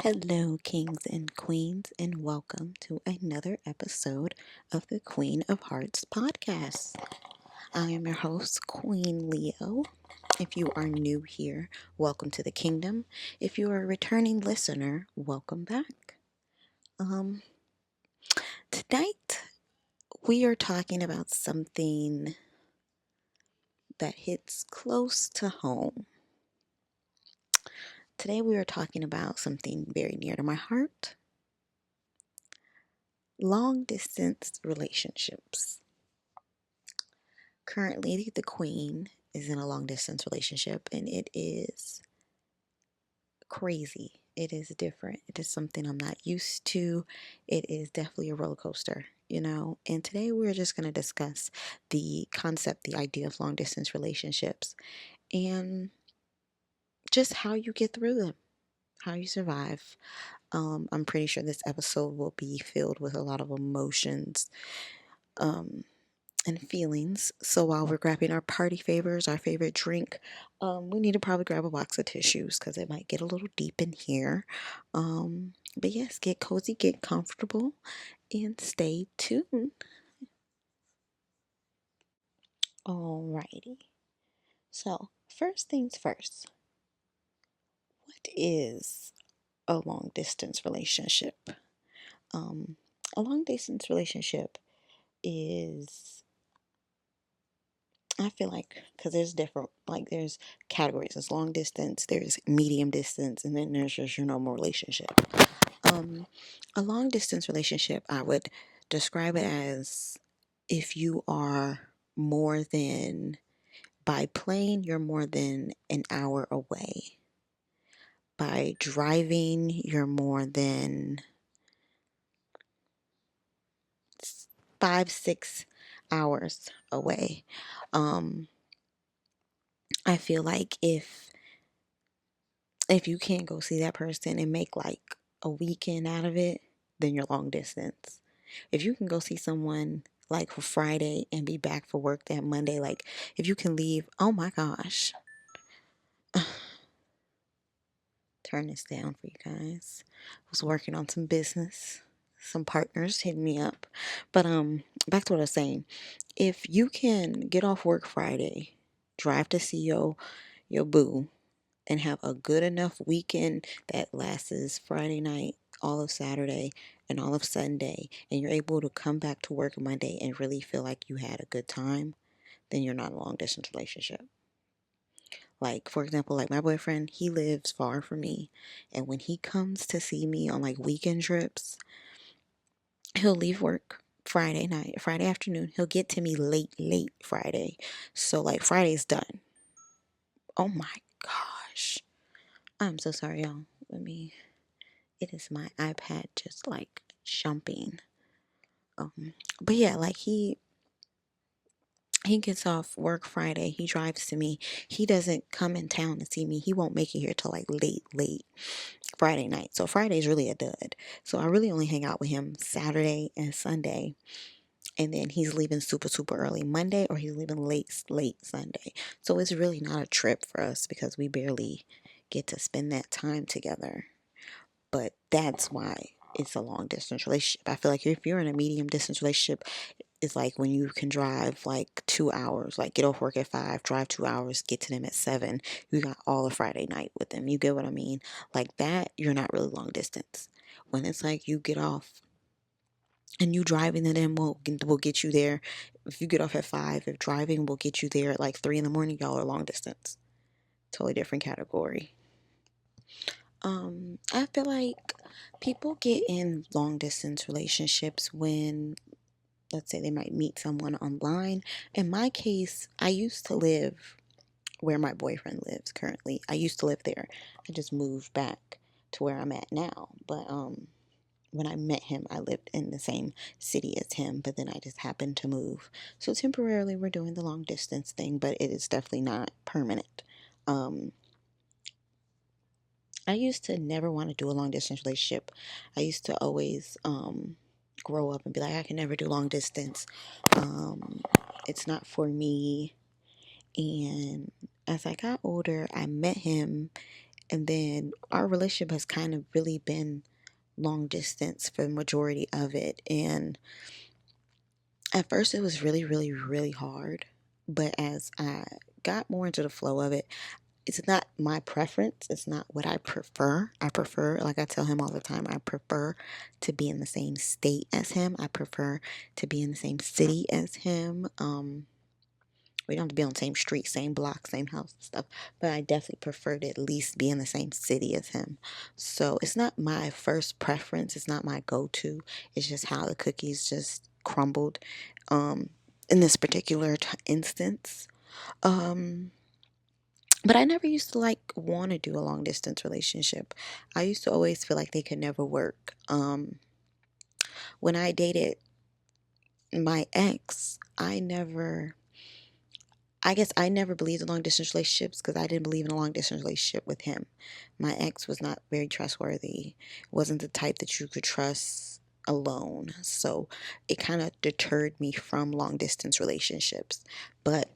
Hello, kings and queens, and welcome to another episode of the Queen of Hearts podcast. I am your host, Queen Leo. If you are new here, welcome to the kingdom. If you are a returning listener, welcome back. Um, Tonight we are talking about something that hits close to home. Today we are talking about something very near to my heart: long distance relationships. Currently, the Queen is in a long distance relationship, and it is crazy. It is different. It is something I'm not used to. It is definitely a roller coaster, you know. And today we're just going to discuss the concept, the idea of long distance relationships, and just how you get through them, how you survive. I'm pretty sure this episode will be filled with a lot of emotions. And feelings. So while we're grabbing our party favors, our favorite drink, we need to probably grab a box of tissues because it might get a little deep in here. But yes, get cozy, get comfortable, and stay tuned. Alrighty. So, first things first, what is a long distance relationship? Um, a long distance relationship is, I feel like, because there's different, like there's categories. There's long distance, there's medium distance, and then there's just your normal relationship. Um, a long distance relationship, I would describe it as if you are more than, by plane, you're more than an hour away. By driving, you're more than 5, 6 hours away. I feel like if you can't go see that person and make like a weekend out of it, then you're long distance. If you can go see someone like for Friday and be back for work that Monday, like if you can leave, oh my gosh. Turn this down for you guys. I was working on some business. Some partners hitting me up. But back to what I was saying. If you can get off work Friday, drive to see your boo, and have a good enough weekend that lasts Friday night, all of Saturday, and all of Sunday, and you're able to come back to work Monday and really feel like you had a good time, then you're not in a long distance relationship. Like, for example, like my boyfriend, he lives far from me, and when he comes to see me on like weekend trips, he'll leave work Friday night, Friday afternoon. He'll get to me late Friday. So like Friday's done. Oh my gosh. I'm so sorry, y'all. It is my iPad just like jumping. But yeah, like he gets off work Friday. He drives to me. He doesn't come in town to see me. He won't make it here till like late Friday night. So Friday's really a dud. So I really only hang out with him Saturday and Sunday. And then he's leaving super early Monday, or he's leaving late Sunday. So it's really not a trip for us because we barely get to spend that time together. But that's why it's a long distance relationship. I feel like if you're in a medium distance relationship, it's like when you can drive like 2 hours, like get off work at 5, drive 2 hours, get to them at 7. You got all of Friday night with them. You get what I mean? Like that, you're not really long distance. When it's like you get off and you driving to them will get you there. If you get off at 5, if driving will get you there at like 3 in the morning, y'all are long distance. Totally different category. I feel like people get in long distance relationships when, let's say, they might meet someone online. In my case, I used to live where my boyfriend lives currently. I used to live there. I just moved back to where I'm at now. But when I met him, I lived in the same city as him, but then I just happened to move. So temporarily, we're doing the long distance thing, but it is definitely not permanent. Um, I used to never want to do a long distance relationship. I used to always grow up and be like, I can never do long distance. Um, it's not for me. And as I got older, I met him And then our relationship has kind of really been long distance for the majority of it. And at first, it was really, really, really hard. But as I got more into the flow of it, it's not my preference. It's not what I prefer. I prefer, like I tell him all the time, I prefer to be in the same state as him. I prefer to be in the same city as him. We don't have to be on the same street, same block, same house and stuff. But I definitely prefer to at least be in the same city as him. So it's not my first preference. It's not my go-to. It's just how the cookies just crumbled um, in this particular instance. Um, but I never used to like want to do a long distance relationship. I used to always feel like they could never work. When I dated my ex, I guess I never believed in long distance relationships because I didn't believe in a long distance relationship with him. My ex was not very trustworthy, wasn't the type that you could trust alone. So it kind of deterred me from long distance relationships. But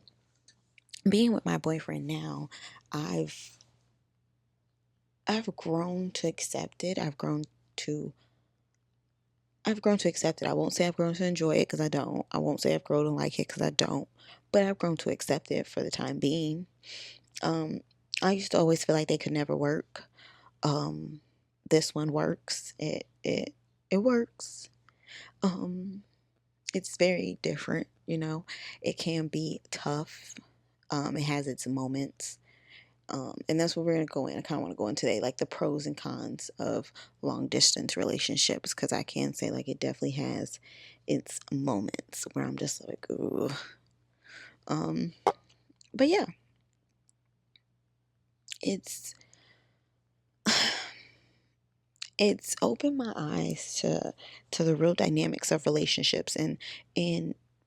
being with my boyfriend now, I've I've grown to accept it. I've grown to accept it. I won't say I've grown to enjoy it because I don't. I won't say I've grown to like it because I don't. But I've grown to accept it for the time being. Um, I used to always feel like they could never work. Um, this one works. It works. Um, it's very different, you know. It can be tough. It has its moments. And that's what we're gonna go in. I kind of want to go in today, like the pros and cons of long distance relationships, because I can say like it definitely has its moments where I'm just like, ooh. Um, but yeah, it's it's opened my eyes to the real dynamics of relationships and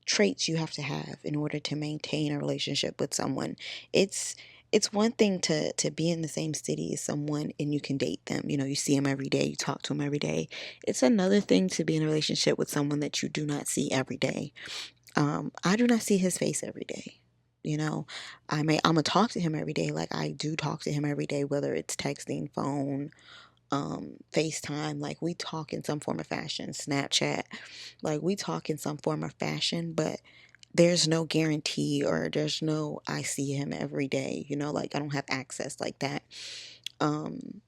traits you have to have in order to maintain a relationship with someone. It's it's one thing to be in the same city as someone and you can date them. You know, you see them every day, you talk to them every day. It's another thing to be in a relationship with someone that you do not see every day. I do not see his face every day. You know, I'm gonna talk to him every day, like I do talk to him every day, whether it's texting, phone, FaceTime, like we talk in some form of fashion, Snapchat, like we talk in some form of fashion, but there's no guarantee or there's no I see him every day, you know, like I don't have access like that. Um,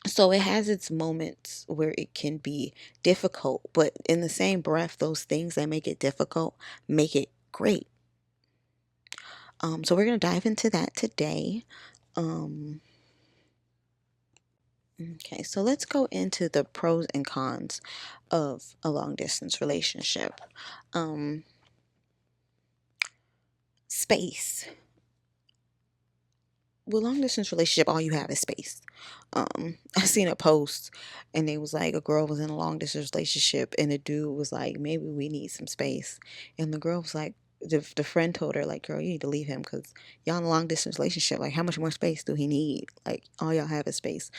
so it has its moments where it can be difficult, but in the same breath, those things that make it difficult make it great. So we're gonna dive into that today. Um, Okay, so let's go into the pros and cons of a long distance relationship. Um, Space. With long distance relationship, all you have is space. I seen a post and it was like a girl was in a long distance relationship and the dude was like, maybe we need some space. And the girl was like, the friend told her, like, girl, you need to leave him because y'all in a long distance relationship. Like, how much more space do he need? Like, all y'all have is space.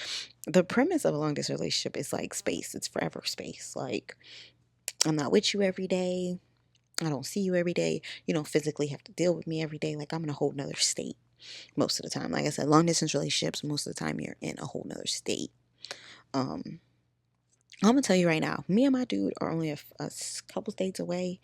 The premise of a long distance relationship is like space, it's forever space. Like, I'm not with you every day. I don't see you every day. You don't physically have to deal with me every day. Like, I'm in a whole nother state most of the time. Like I said, long distance relationships, most of the time you're in a whole nother state. Um, I'm gonna tell you right now, me and my dude are only a couple states away,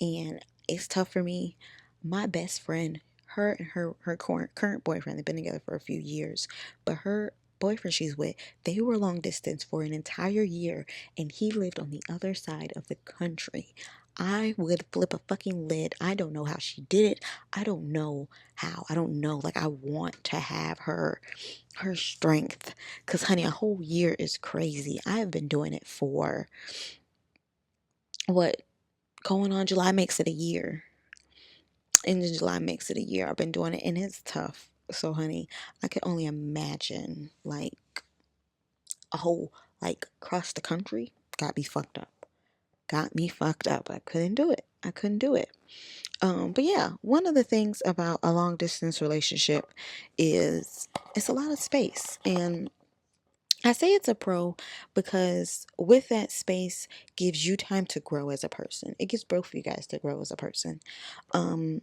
and it's tough for me. My best friend, her and her current boyfriend, they've been together for a few years, but her boyfriend she's with, they were long distance for an entire year, and he lived on the other side of the country. I would flip a fucking lid. I don't know how she did it. I don't know how. I don't know. Like, I want to have her strength, because honey, a whole year is crazy. I have been doing it for what, going on July makes it a year. In July makes it a year. I've been doing it and it's tough. So honey, I could only imagine like a whole, like, across the country. Got me fucked up. Got me fucked up. I couldn't do it. I couldn't do it. But yeah, one of the things about a long distance relationship is it's a lot of space. And I say it's a pro because with that space gives you time to grow as a person. It gives both of you guys to grow as a person. Um,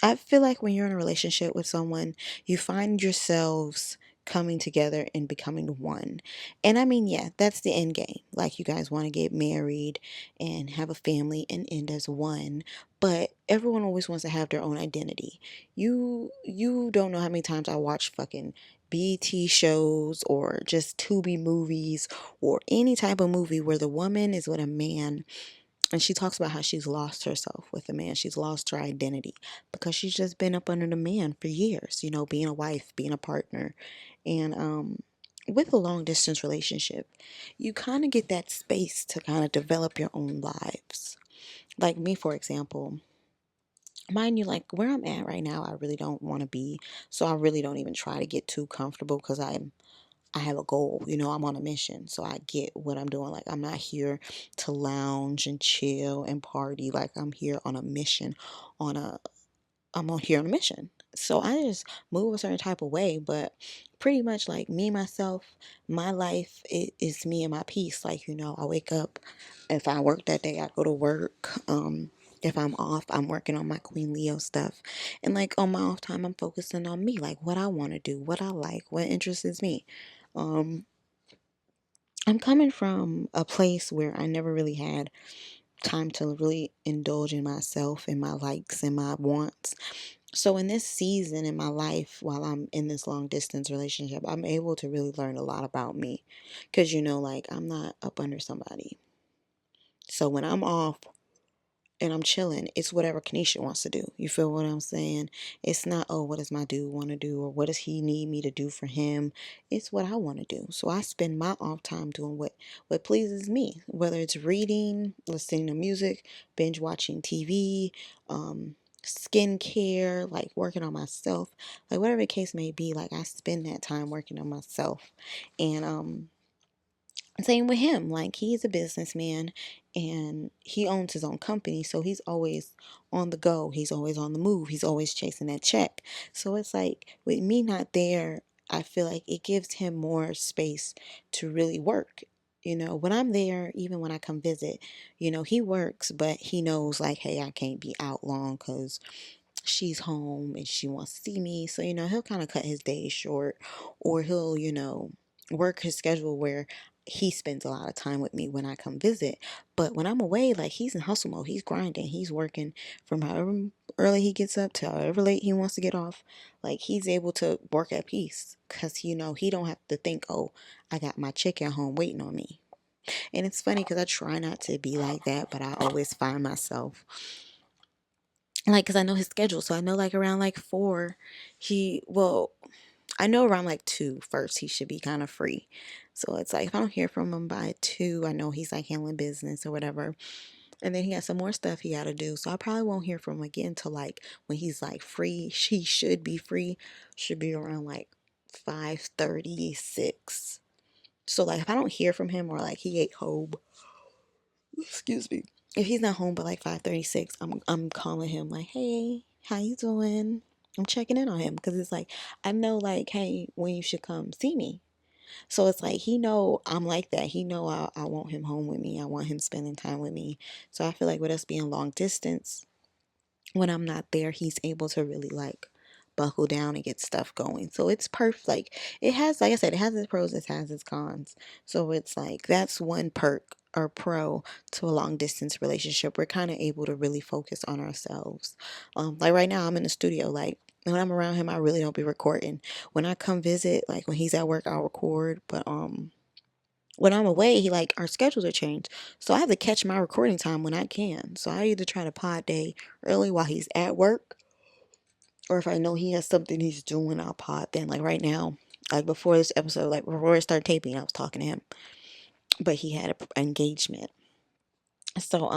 I feel like when you're in a relationship with someone, you find yourselves coming together and becoming one. And I mean, yeah, that's the end game. Like, you guys want to get married and have a family and end as one, but everyone always wants to have their own identity. You don't know how many times I watch fucking BT shows or just Tubi movies or any type of movie where the woman is with a man and she talks about how she's lost herself with the man. She's lost her identity because she's just been up under the man for years, being a wife, being a partner. And with a long distance relationship, you kind of get that space to kind of develop your own lives. Like me, for example, mind you, like where I'm at right now, I really don't want to be. So I really don't even try to get too comfortable because I have a goal, I'm on a mission. So I get what I'm doing. Like, I'm not here to lounge and chill and party. Like, I'm here on a mission, on a I'm on here on a mission. So I just move a certain type of way, but pretty much like me, myself, my life is me and my peace. Like, I wake up. If I work that day, I go to work. If I'm off, I'm working on my Queen Leo stuff. And like on my off time, I'm focusing on me, like what I want to do, what I like, what interests me. Um, I'm coming from a place where I never really had time to really indulge in myself and my likes and my wants. So in this season in my life, while I'm in this long distance relationship, I'm able to really learn a lot about me. Because, like I'm not up under somebody. So when I'm off, and I'm chilling, it's whatever Kanisha wants to do. You feel what I'm saying? It's not, oh, what does my dude want to do or what does he need me to do for him? It's what I want to do. So I spend my off time doing what pleases me, whether it's reading, listening to music, binge watching TV, skincare, like working on myself, like whatever the case may be. Like I spend that time working on myself, and same with him. Like he's a businessman and he owns his own company. So he's always on the go. He's always on the move. He's always chasing that check. So it's like with me not there, I feel like it gives him more space to really work. When I'm there, even when I come visit, he works, but he knows like, hey, I can't be out long because she's home and she wants to see me. So, he'll kind of cut his days short or he'll, work his schedule where he spends a lot of time with me when I come visit. But when I'm away, like he's in hustle mode, he's grinding, he's working from however early he gets up to however late he wants to get off. Like he's able to work at peace because, he don't have to think, oh, I got my chick at home waiting on me. And it's funny because I try not to be like that, but I always find myself like, because I know his schedule. So I know like around like 4, I know around like 2 first he should be kind of free. So it's like if I don't hear from him by 2, I know he's like handling business or whatever. And then he has some more stuff he got to do. So I probably won't hear from him again till like when he's like free. She should be free. Should be around like 5:36. So like if I don't hear from him or like he ate home, excuse me. If he's not home by like 5:36, I'm calling him like, "Hey, how you doing?" I'm checking in on him because it's like I know like, "Hey, when you should come see me." So it's like he know I'm like that. He know I want him home with me. I want him spending time with me. So I feel like with us being long distance, when I'm not there, he's able to really like buckle down and get stuff going. So it's perfect. Like it has, like I said, it has its pros, it has its cons. So it's like that's one perk or pro to a long distance relationship. We're kind of able to really focus on ourselves. Like right now, I'm in the studio. Like when I'm around him, I really don't be recording. When I come visit, like when he's at work, I'll record. But when I'm away, he like our schedules are changed. So I have to catch my recording time when I can. So I either try to pod day early while he's at work, or if I know he has something he's doing, I'll pod then. Like right now, like before this episode, like before I started taping, I was talking to him. But he had an engagement. So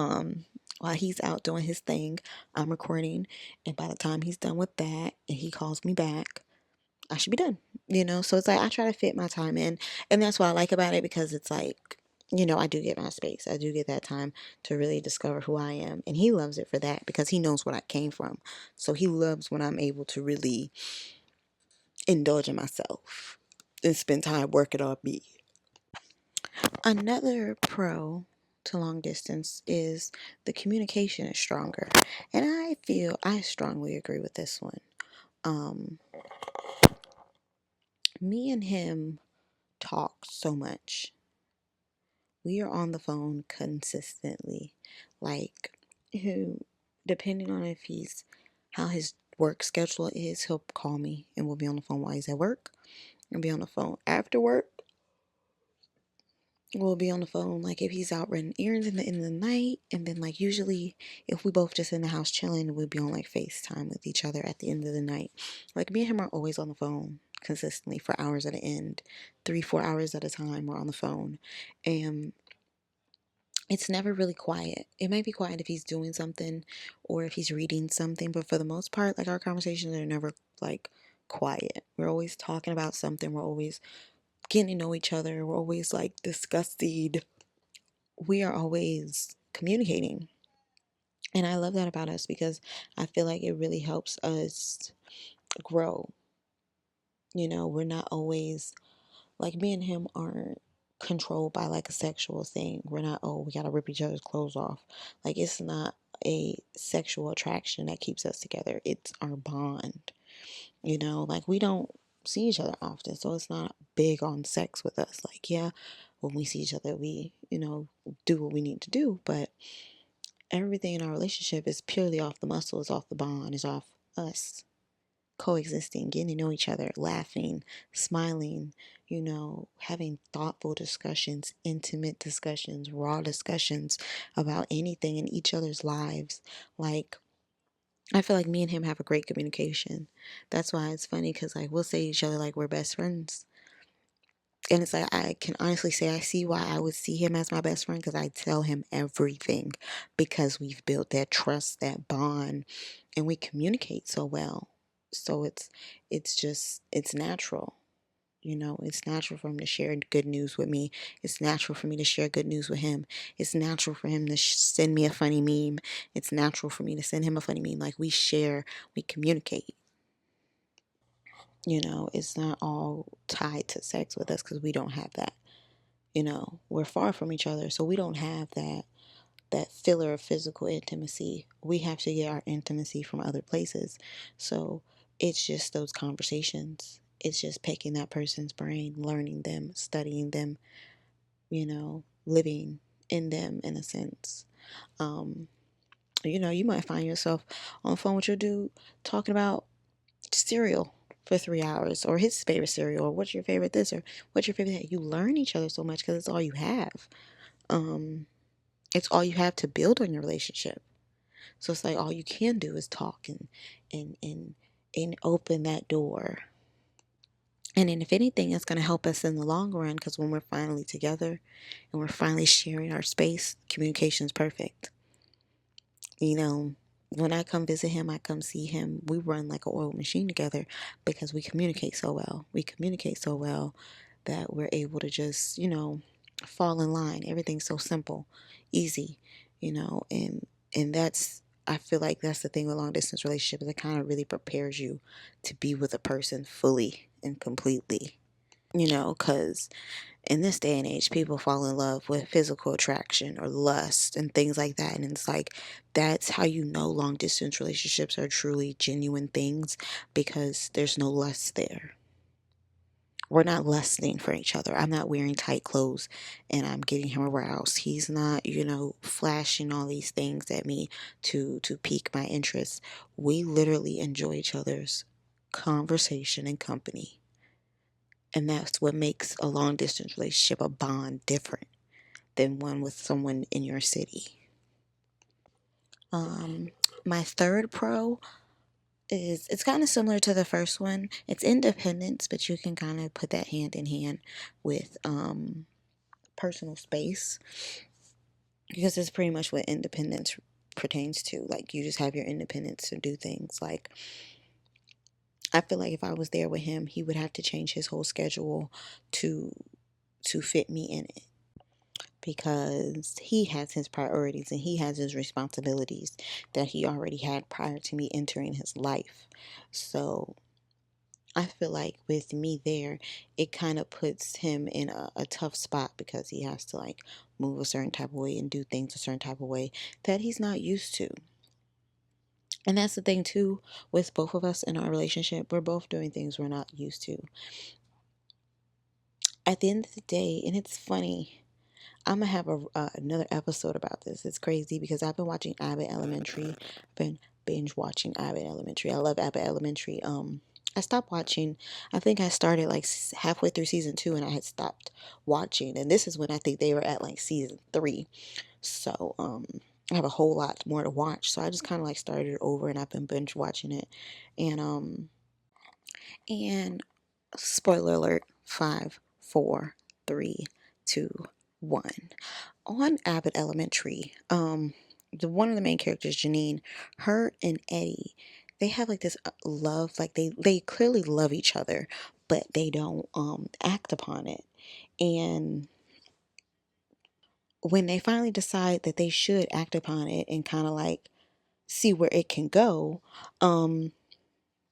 while he's out doing his thing, I'm recording, and by the time he's done with that and he calls me back, I should be done. So it's like I try to fit my time in, and that's what I like about it because it's like, I do get my space. I do get that time to really discover who I am, and he loves it for that because he knows what I came from. So he loves when I'm able to really indulge in myself and spend time working on me. Another pro to long distance is the communication is stronger, and I strongly agree with this one. Um, Me and him talk so much. We are on the phone consistently. Like, who, depending on if he's how his work schedule is, he'll call me and we'll be on the phone while he's at work. We'll be on the phone after work. We'll be on the phone like if he's out running errands in the night, and then like usually if we both just in the house chilling, we'll be on like FaceTime with each other at the end of the night. Like me and him are always on the phone consistently for hours at a end, 3-4 hours at a time. We're on the phone, and it's never really quiet. It might be quiet if he's doing something or if he's reading something, but for the most part, like our conversations are never like quiet. We're always talking about something. We're always getting to know each other. We're always like discussing. We are always communicating. And I love that about us because I feel like it really helps us grow. You know, we're not always like me and him aren't controlled by like a sexual thing. We're not, oh, we gotta rip each other's clothes off. Like it's not a sexual attraction that keeps us together. It's our bond. You know, like we don't see each other often, so it's not big on sex with us. Like, yeah, when we see each other, we, do what we need to do, but everything in our relationship is purely off the muscle, is off the bond, is off us coexisting, getting to know each other, laughing, smiling, having thoughtful discussions, intimate discussions, raw discussions about anything in each other's lives. Like, I feel like me and him have a great communication. That's why it's funny because, like, we'll say to each other, like, we're best friends. And it's like, I can honestly say I see why I would see him as my best friend because I tell him everything because we've built that trust, that bond, and we communicate so well. So it's natural. It's natural for him to share good news with me. It's natural for me to share good news with him. It's natural for him to send me a funny meme. It's natural for me to send him a funny meme. Like we share, we communicate. It's not all tied to sex with us because we don't have that. We're far from each other, so we don't have that filler of physical intimacy. We have to get our intimacy from other places. So it's just those conversations. It's just picking that person's brain, learning them, studying them, living in them in a sense. Um, you might find yourself on the phone with your dude talking about cereal for 3 hours or his favorite cereal or what's your favorite this or what's your favorite that. You learn each other so much because it's all you have. It's all you have to build on your relationship. So it's like all you can do is talk and open that door. And then if anything, it's going to help us in the long run because when we're finally together and we're finally sharing our space, communication is perfect. When I come visit him, I come see him, we run like an oil machine together because we communicate so well. We communicate so well that we're able to just, fall in line. Everything's so simple, easy, and that's I feel like that's the thing with long distance relationships. It kind of really prepares you to be with a person fully and completely, because in this day and age, people fall in love with physical attraction or lust and things like that. And it's like, that's how you know long distance relationships are truly genuine things because there's no lust there. We're not lusting for each other. I'm not wearing tight clothes and I'm getting him aroused. He's not, flashing all these things at me to pique my interest. We literally enjoy each other's conversation and company. And that's what makes a long distance relationship, a bond, different than one with someone in your city. My third pro is it's kind of similar to the first one. It's independence, but you can kind of put that hand in hand with personal space because it's pretty much what independence pertains to. Like you just have your independence to do things. Like I feel like if I was there with him, he would have to change his whole schedule to fit me in it because he has his priorities and he has his responsibilities that he already had prior to me entering his life. So I feel like with me there, it kind of puts him in a tough spot because he has to like move a certain type of way and do things a certain type of way that he's not used to. And that's the thing too with both of us in our relationship. We're both doing things we're not used to. at the end of the day, and it's funny, I'm gonna have another episode about this. It's crazy because I've been watching Abbott Elementary. I've been binge watching Abbott Elementary. I love Abbott Elementary. I stopped watching. I think I started like halfway through season 2, and I had stopped watching. And this is when I think they were at like season 3. So I have a whole lot more to watch. So I just kind of like started it over, and I've been binge watching it. And spoiler alert: 5, 4, 3, 2, 1. On Abbott Elementary, the one of the main characters, Janine, her and Eddie, they have like this love, like they clearly love each other, but they don't act upon it. And when they finally decide that they should act upon it and kind of like see where it can go,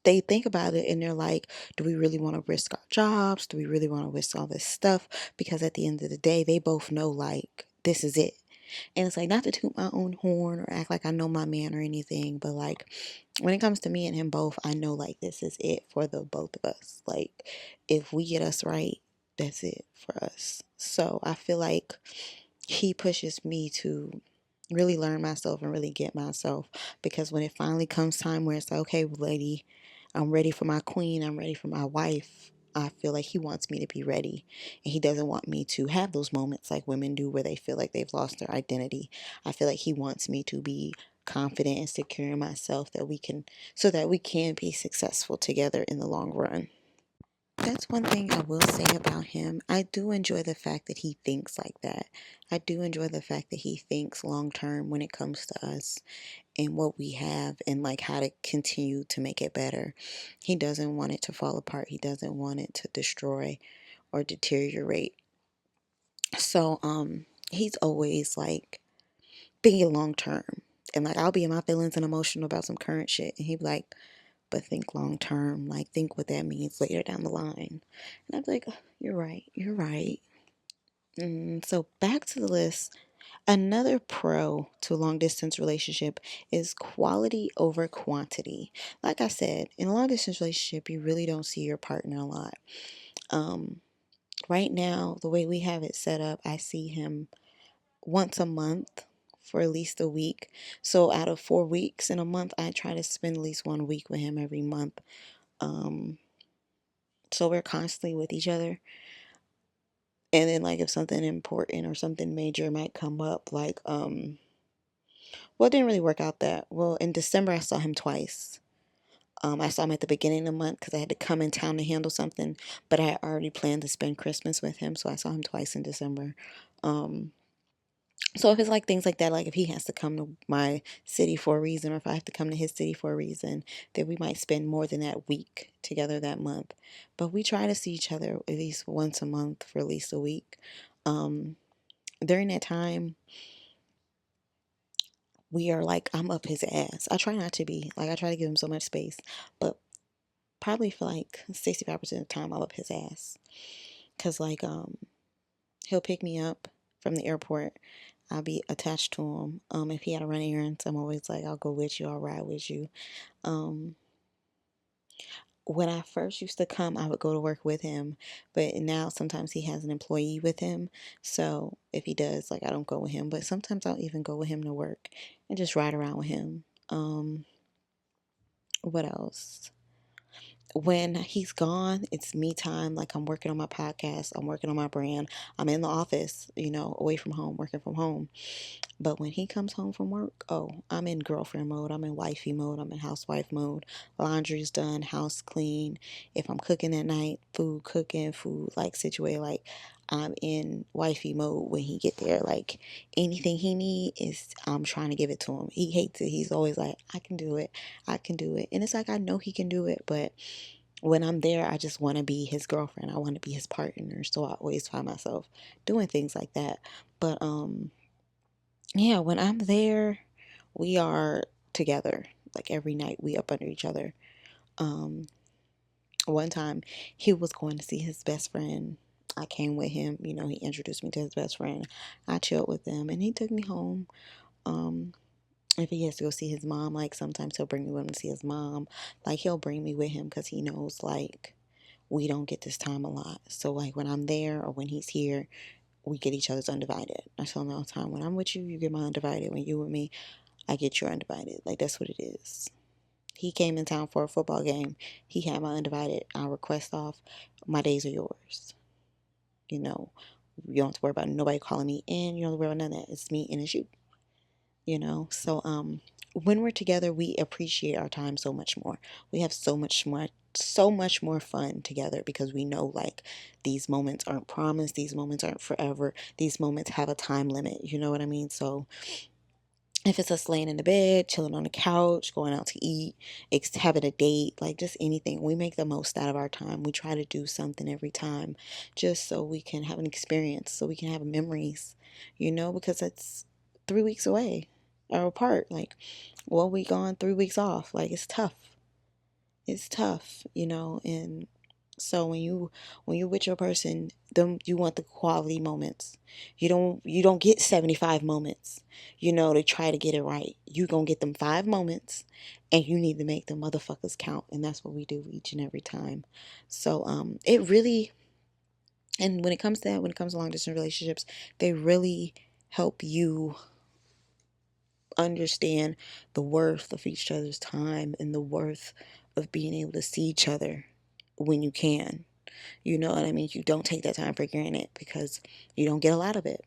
they think about it and they're like, do we really want to risk our jobs? Do we really want to risk all this stuff? Because at the end of the day, they both know like this is it. And it's like, not to toot my own horn or act like I know my man or anything, but like when it comes to me and him both, I know like this is it for the both of us. Like if we get us right, that's it for us. So I feel like he pushes me to really learn myself and really get myself, because when it finally comes time where it's like, okay, lady, I'm ready for my queen, I'm ready for my wife, I feel like he wants me to be ready, and he doesn't want me to have those moments like women do where they feel like they've lost their identity. I feel like he wants me to be confident and secure in myself, that we can, so that we can be successful together in the long run. That's one thing I will say about him. I do enjoy the fact that he thinks like that. I do enjoy the fact that he thinks long term when it comes to us and what we have and like how to continue to make it better. He doesn't want it to fall apart. He doesn't want it to destroy or deteriorate. So he's always like being long term. And like I'll be in my feelings and emotional about some current shit, and he'd be like, but think long term, like think what that means later down the line. And I'm like, "Oh, you're right, you're right." So back to the list. Another pro to a long distance relationship is quality over quantity. Like I said, in a long distance relationship, you really don't see your partner a lot. Um, right now, the way we have it set up, I see him once a month for at least a week. So out of 4 weeks in a month, I try to spend at least 1 week with him every month. Um, so we're constantly with each other. And then like if something important or something major might come up, like well, it didn't really work out that well. In December, I saw him twice. I saw him at the beginning of the month because I had to come in town to handle something, but I had already planned to spend Christmas with him, so I saw him twice in December. Um, so if it's like things like that, like if he has to come to my city for a reason, or if I have to come to his city for a reason, then we might spend more than that week together that month. But we try to see each other at least once a month for at least a week. Um, during that time, we are like, I'm up his ass. I try not to be. Like, I try to give him so much space. But probably for like 65% of the time, I'm up his ass. Because, like, he'll pick me up from the airport. I'll be attached to him. If he had to run errands, I'm always like, I'll go with you. I'll ride with you. Um, when I first used to come, I would go to work with him, but now sometimes he has an employee with him. So if he does, like I don't go with him, but sometimes I'll even go with him to work and just ride around with him. What else? When he's gone, it's me time. Like I'm working on my podcast, I'm working on my brand. I'm in the office, away from home, working from home. But when he comes home from work, oh, I'm in girlfriend mode. I'm in wifey mode. I'm in housewife mode. Laundry's done, house clean. If I'm cooking at night, food cooking, food like situated, like I'm in wifey mode when he get there. Like anything he need is I'm trying to give it to him. He hates it. He's always like, I can do it. I can do it. And it's like I know he can do it, but when I'm there, I just want to be his girlfriend. I want to be his partner. So I always find myself doing things like that. But yeah, when I'm there, we are together. Like every night we up under each other. Um one time he was going to see his best friend. I came with him, he introduced me to his best friend. I chilled with them and he took me home. Um if he has to go see his mom, like sometimes he'll bring me with him to see his mom. Like he'll bring me with him because he knows like we don't get this time a lot. So like when I'm there or when he's here, we get each other's undivided. I tell him all the time, when I'm with you, you get my undivided. When you're with me, I get your undivided. Like, that's what it is. He came in town for a football game. He had my undivided. I request off. My days are yours. You know, you don't have to worry about nobody calling me in. You don't have to worry about none of that. It's me and it's you. So when we're together, we appreciate our time so much more. We have so much more fun together because we know, like, these moments aren't promised, these moments aren't forever, these moments have a time limit. You know what I mean? So if it's us laying in the bed, chilling on the couch, going out to eat, having a date, like just anything, we make the most out of our time. We try to do something every time just so we can have an experience, so we can have memories, because it's 3 weeks away or apart. Like, well, we gone 3 weeks off. Like, it's tough. It's tough, and so when you're with your person, then you want the quality moments. You don't get 75 moments, to try to get it right. You gonna get them 5 moments, and you need to make the motherfuckers count, and that's what we do each and every time. So it really, and when it comes to that, when it comes to long distance relationships, they really help you understand the worth of each other's time and the worth of being able to see each other when you can. You know what I mean? You don't take that time for granted because you don't get a lot of it.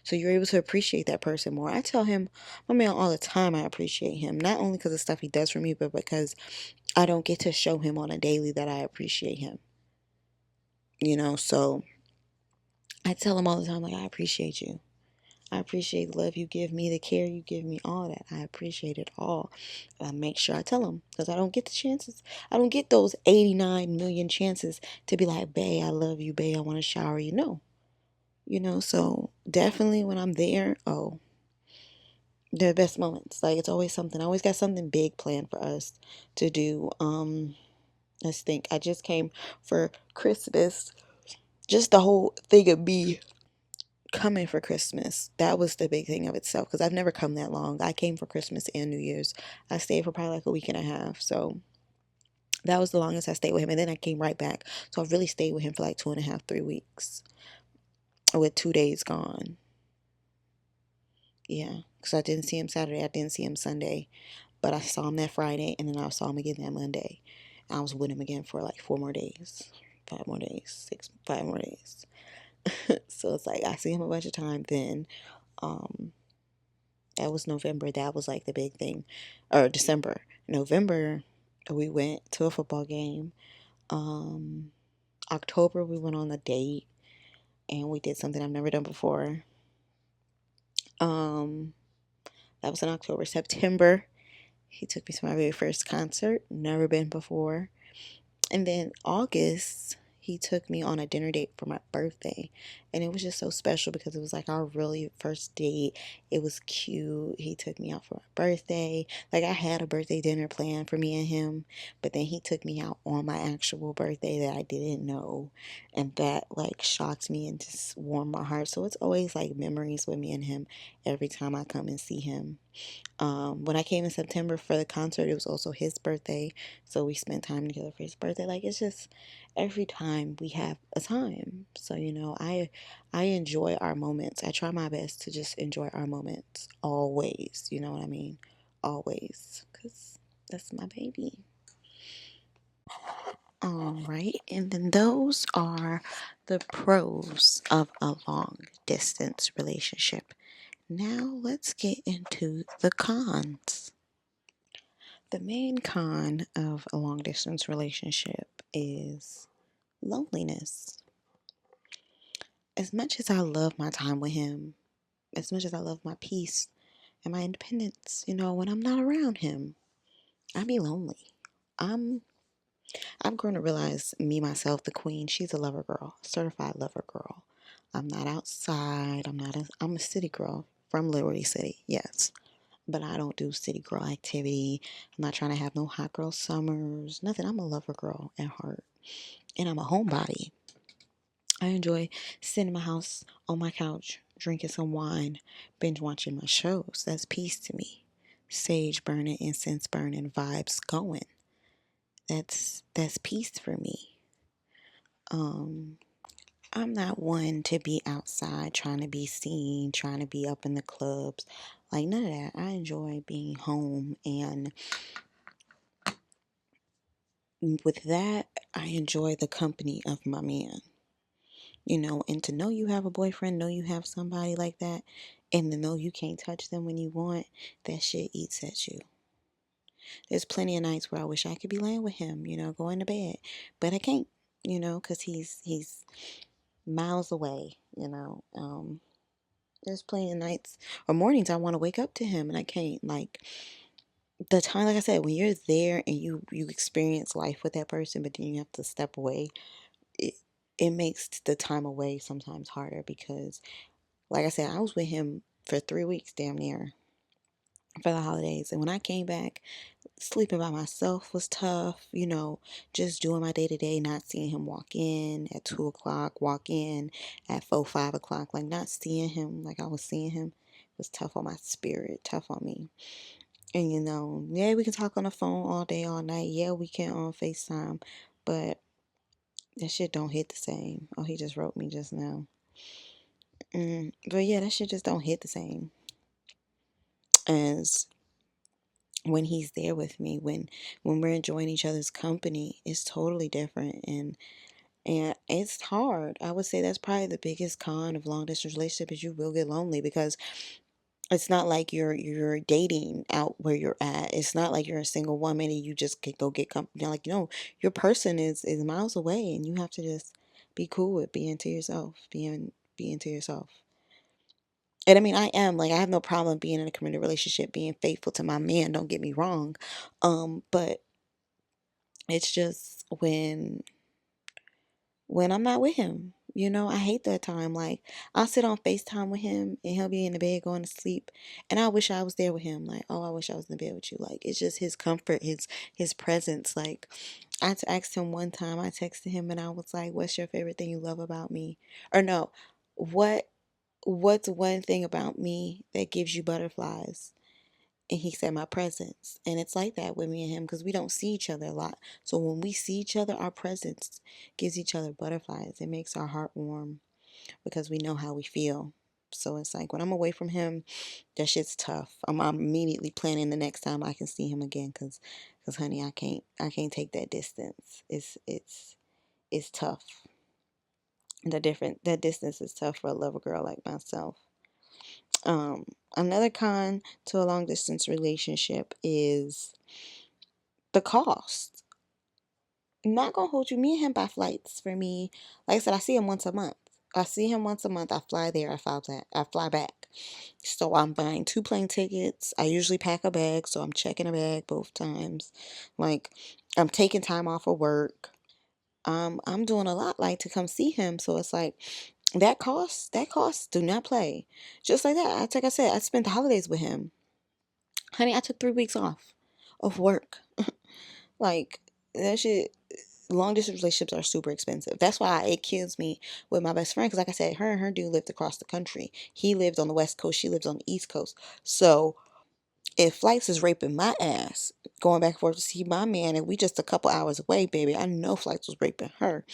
So you're able to appreciate that person more. I tell him, my man, all the time I appreciate him. Not only because of stuff he does for me, but because I don't get to show him on a daily that I appreciate him. So I tell him all the time, like, I appreciate you. I appreciate the love you give me, the care you give me, all that. I appreciate it all. I make sure I tell him because I don't get the chances. I don't get those 89 million chances to be like, babe, I love you, babe, I want to shower you. No. So definitely when I'm there, oh, the best moments. Like, it's always something. I always got something big planned for us to do. Let's think. I just came for Christmas. Just the whole thing of me coming for Christmas, that was the big thing of itself because I've never come that long. I came for Christmas and New Year's. I stayed for probably like a week and a half. So that was the longest I stayed with him. And then I came right back. So I really stayed with him for like 2.5, 3 weeks with 2 days gone. Yeah, because I didn't see him Saturday. I didn't see him Sunday. But I saw him that Friday and then I saw him again that Monday. I was with him again for like 4 more days, 5 more days, 5 more days. So it's like I see him a bunch of time then. Um, That was November. That was like the big thing. Or December. November, we went to a football game. Um, October, we went on a date and we did something I've never done before. Um, that was in October. September, he took me to my very first concert. Never been before. And then August, he took me on a dinner date for my birthday. And it was just so special because it was like our really first date. It was cute. He took me out for my birthday. Like, I had a birthday dinner planned for me and him, but then he took me out on my actual birthday that I didn't know. And that like shocked me and just warmed my heart. So it's always like memories with me and him every time I come and see him. When I came in September for the concert, it was also his birthday, so we spent time together for his birthday. Like, it's just every time we have a time. So I enjoy our moments. I try my best to just enjoy our moments always. You know what I mean? Always, cause that's my baby. All right, and then those are the pros of a long distance relationship. Now let's get into the cons. The main con of a long distance relationship is loneliness. As much as I love my time with him, as much as I love my peace and my independence, when I'm not around him, I be lonely. I'm I've grown to realize me myself, the queen, she's a lover girl, certified lover girl. I'm not outside. I'm a city girl from Liberty City, yes. But I don't do city girl activity. I'm not trying to have no hot girl summers, nothing. I'm a lover girl at heart. And I'm a homebody. I enjoy sitting in my house on my couch, drinking some wine, binge watching my shows. That's peace to me. Sage burning, incense burning, vibes going. That's peace for me. Um, I'm not one to be outside trying to be seen, trying to be up in the clubs. Like, none of that. I enjoy being home. And with that, I enjoy the company of my man. And to know you have a boyfriend, know you have somebody like that, and to know you can't touch them when you want, that shit eats at you. There's plenty of nights where I wish I could be laying with him, going to bed, but I can't, because he's miles away. There's plenty of nights or mornings I want to wake up to him and I can't. Like the time, like I said, when you're there and you experience life with that person, but then you have to step away, it it makes the time away sometimes harder because, like I said, I was with him for 3 weeks, damn near, for the holidays, and when I came back, sleeping by myself was tough. Just doing my day to day, not seeing him walk in at 2 o'clock, walk in at 4, 5 o'clock, like not seeing him like I was seeing him was tough on my spirit, tough on me. And yeah, we can talk on the phone all day, all night. Yeah, we can on FaceTime, but that shit don't hit the same. Oh, he just wrote me just now. But yeah, that shit just don't hit the same as when he's there with me. When we're enjoying each other's company, it's totally different. And it's hard. I would say that's probably the biggest con of long distance relationship is you will get lonely because it's not like you're dating out where you're at. It's not like you're a single woman and you just can go get company. Like, your person is miles away and you have to just be cool with being to yourself, being to yourself. And I mean, I am like I have no problem being in a committed relationship, being faithful to my man. Don't get me wrong, but it's just when I'm not with him. I hate that time. Like, I'll sit on FaceTime with him and he'll be in the bed going to sleep. And I wish I was there with him. Like, oh, I wish I was in the bed with you. Like, it's just his comfort, his presence. Like, asked him one time, I texted him and I was like, what's your favorite thing you love about me? Or no, what what's one thing about me that gives you butterflies? And he said my presence. And it's like that with me and him because we don't see each other a lot. So when we see each other, our presence gives each other butterflies. It makes our heart warm because we know how we feel. So it's like when I'm away from him, that shit's tough. I'm immediately planning the next time I can see him again because honey, I can't take that distance. It's tough. That distance is tough for a lover girl like myself. Um, Another con to a long distance relationship is the cost. I'm not gonna hold you. Me and him buy flights for me. Like I said, I see him once a month. I see him once a month. I fly there. I fly back. So I'm buying 2 plane tickets. I usually pack a bag, so I'm checking a bag both times. Like I'm taking time off of work. I'm doing a lot like to come see him. So it's like that cost do not play. Just like that. Like I said, I spent the holidays with him. Honey, I took 3 weeks off of work. Like that shit. Long distance relationships are super expensive. That's why it kills me with my best friend. Because like I said, her and her dude lived across the country. He lived on the West Coast. She lives on the East Coast. So if flights is raping my ass, going back and forth to see my man, and we just a couple hours away, baby, I know flights was raping her.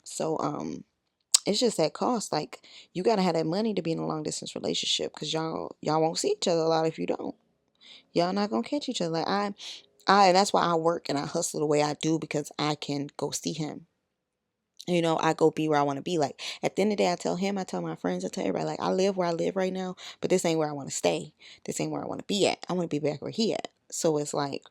So it's just that cost. Like you gotta have that money to be in a long distance relationship because y'all won't see each other a lot if you don't. Y'all not gonna catch each other. Like and that's why I work and I hustle the way I do because I can go see him. I go be where I want to be. Like at the end of the day, I tell him, I tell my friends, I tell everybody, like I live where I live right now, but this ain't where I want to stay. This ain't where I want to be at. I want to be back where he at. So it's like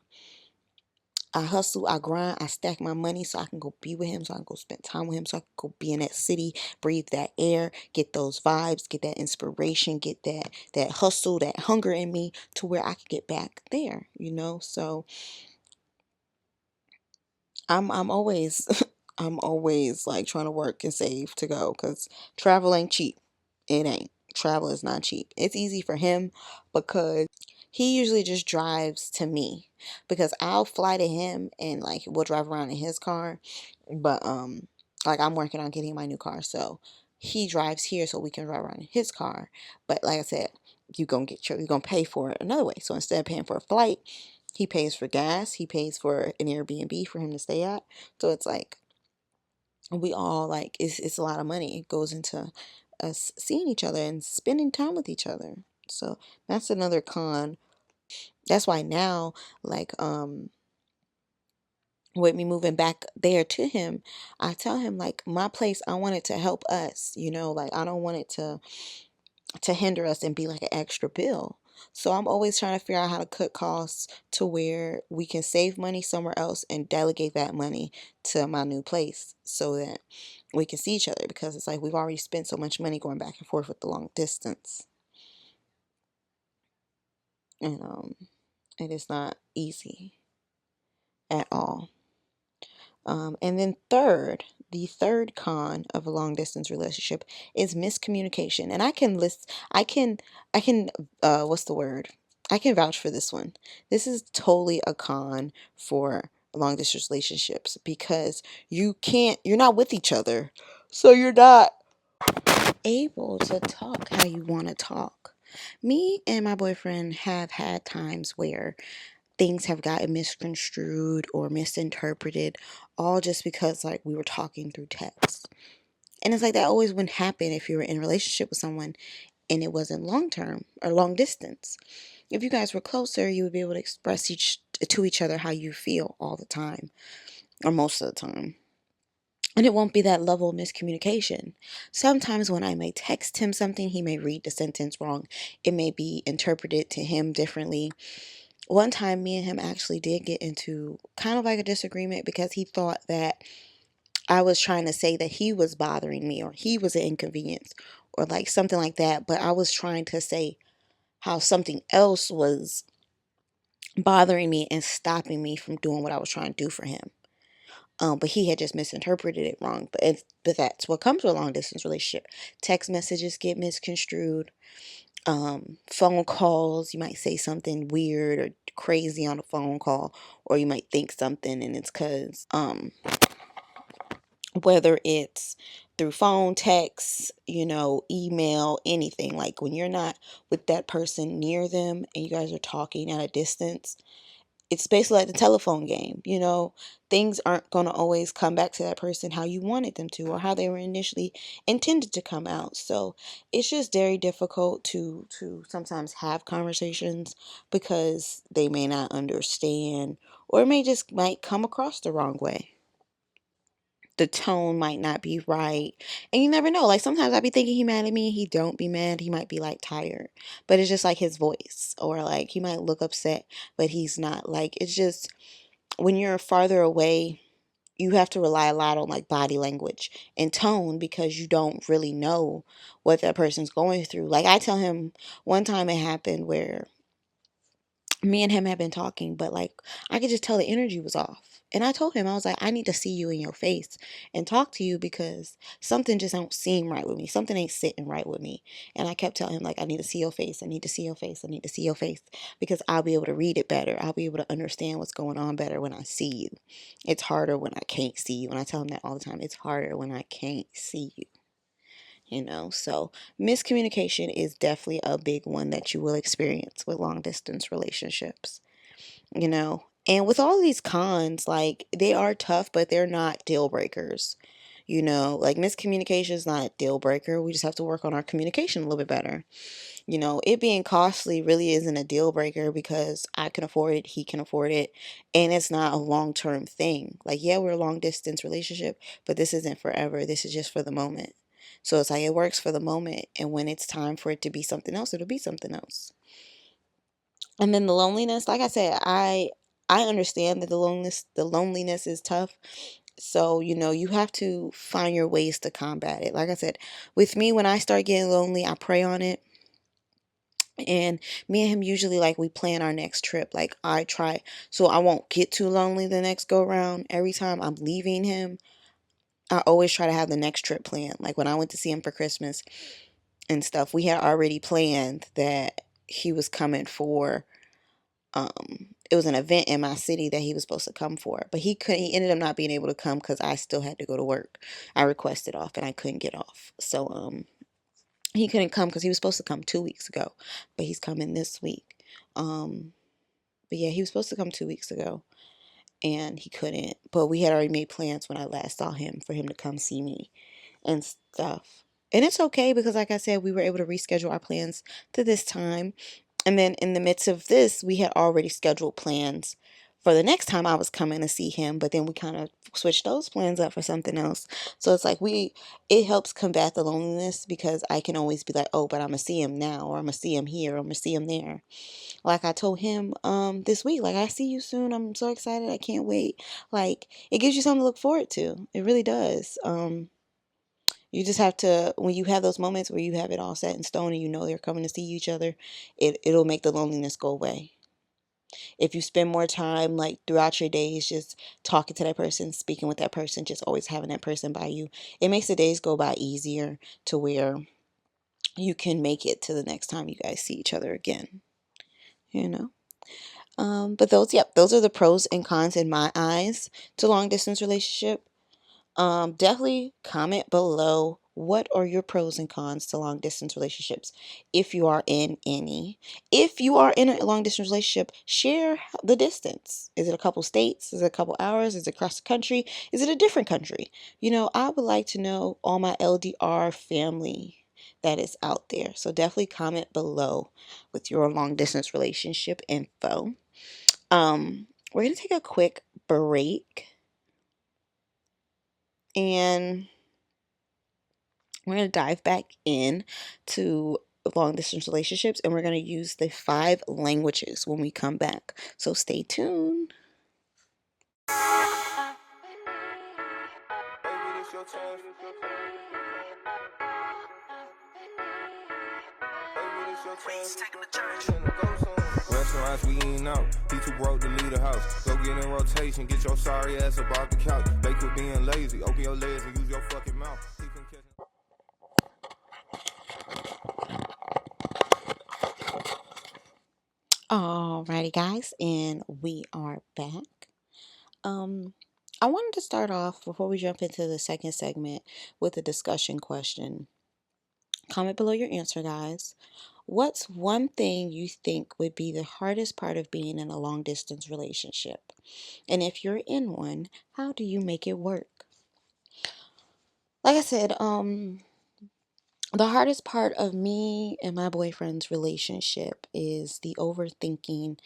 I hustle, I grind, I stack my money so I can go be with him, so I can go spend time with him, so I can go be in that city, breathe that air, get those vibes, get that inspiration, get that hustle, that hunger in me to where I can get back there. So I'm always I'm always like trying to work and save to go because travel ain't cheap. It ain't. Travel is not cheap. It's easy for him because he usually just drives to me because I'll fly to him and like we'll drive around in his car. But like I'm working on getting my new car, so he drives here so we can drive around in his car. But like I said, you're gonna pay for it another way. So instead of paying for a flight, he pays for gas, he pays for an Airbnb for him to stay at. So it's like we all like it's a lot of money. It goes into us seeing each other and spending time with each other. So that's another con. That's why now, like, with me moving back there to him, I tell him like my place, I want it to help us, like I don't want it to hinder us and be like an extra bill. So I'm always trying to figure out how to cut costs to where we can save money somewhere else and delegate that money to my new place so that we can see each other, because it's like we've already spent so much money going back and forth with the long distance. And it is not easy at all. And then the third con of a long distance relationship is miscommunication. And I can, what's the word? I can vouch for this one. This is totally a con for long distance relationships because you're not with each other. So you're not able to talk how you want to talk. Me and my boyfriend have had times where things have gotten misconstrued or misinterpreted, all just because like we were talking through text. And it's like that always wouldn't happen if you were in a relationship with someone and it wasn't long term or long distance. If you guys were closer, you would be able to express to each other how you feel all the time or most of the time. And it won't be that level of miscommunication. Sometimes when I may text him something, he may read the sentence wrong. It may be interpreted to him differently. One time, me and him actually did get into kind of like a disagreement because he thought that I was trying to say that he was bothering me or he was an inconvenience or like something like that. But I was trying to say how something else was bothering me and stopping me from doing what I was trying to do for him. But he had just misinterpreted it wrong. But that's what comes with a long distance relationship. Text messages get misconstrued. Phone calls, you might say something weird or crazy on a phone call, or you might think something, and it's because whether it's through phone, text, email, anything, like when you're not with that person near them and you guys are talking at a distance, it's basically like the telephone game. Things aren't going to always come back to that person how you wanted them to or how they were initially intended to come out. So it's just very difficult to sometimes have conversations because they may not understand, or it might come across the wrong way. The tone might not be right, and you never know. Like sometimes I be thinking he mad at me, he don't be mad, he might be like tired, but it's just like his voice, or like he might look upset but he's not. Like it's just when you're farther away, you have to rely a lot on like body language and tone because you don't really know what that person's going through. Like I tell him, one time it happened where me and him had been talking, but like I could just tell the energy was off. And I told him, I was like, I need to see you in your face and talk to you because something just don't seem right with me. Something ain't sitting right with me. And I kept telling him, like, I need to see your face. I need to see your face. I need to see your face because I'll be able to read it better. I'll be able to understand what's going on better when I see you. It's harder when I can't see you. And I tell him that all the time. It's harder when I can't see you. So miscommunication is definitely a big one that you will experience with long distance relationships. And with all these cons, like they are tough, but they're not deal breakers. Like miscommunication is not a deal breaker. We just have to work on our communication a little bit better. It being costly really isn't a deal breaker because I can afford it, he can afford it, and it's not a long term thing. Like, yeah, we're a long distance relationship, but this isn't forever. This is just for the moment. So it's like it works for the moment, and when it's time for it to be something else, it'll be something else. And then the loneliness, like I said, I understand that the loneliness is tough. So, you have to find your ways to combat it. Like I said, with me, when I start getting lonely, I pray on it. And me and him usually like we plan our next trip. Like I try so I won't get too lonely the next go round. Every time I'm leaving him, I always try to have the next trip planned. Like when I went to see him for Christmas and stuff, we had already planned that he was coming for it was an event in my city that he was supposed to come for, but he ended up not being able to come because I still had to go to work. I requested off and I couldn't get off. So he couldn't come because he was supposed to come 2 weeks ago, but he's coming this week. um but yeah, he was supposed to come 2 weeks ago. and he couldn't. But we had already made plans when I last saw him for him to come see me and stuff. And it's okay because, like I said, we were able to reschedule our plans to this time. And then in the midst of this, we had already scheduled plans for the next time I was coming to see him, but then we kind of switched those plans up for something else. So it's like it helps combat the loneliness because I can always be like, oh, but I'm gonna see him now, or I'm gonna see him here, or I'm gonna see him there. Like I told him this week, like, I see you soon. I'm so excited. I can't wait. Like, it gives you something to look forward to. It really does. You just have to, when you have those moments where you have it all set in stone and you know they're coming to see each other, it'll make the loneliness go away. If you spend more time like throughout your days just talking to that person, speaking with that person, just always having that person by you, it makes the days go by easier to where you can make it to the next time you guys see each other again, you know? But those are the pros and cons in my eyes to long distance relationship. Definitely comment below what are your pros and cons to long distance relationships if you are in any. If you are in a long distance relationship, share the distance. Is it a couple states? Is it a couple hours? Is it across the country? Is it a different country? I would like to know all my LDR family that is out there. So definitely comment below with your long distance relationship info. We're going to take a quick break and we're going to dive back in to long distance relationships and we're going to use the 5 languages when we come back. So stay tuned. Restaurants we eating out. He too broke to leave the house. Go get in rotation. Get your sorry ass up off the couch. They quit being lazy. Open your legs and use your fucking mouth. Alrighty, guys, and we are back. I wanted to start off before we jump into the second segment with a discussion question. Comment below your answer, guys. What's one thing you think would be the hardest part of being in a long distance relationship? And if you're in one, how do you make it work? Like I said, the hardest part of me and my boyfriend's relationship is the overthinking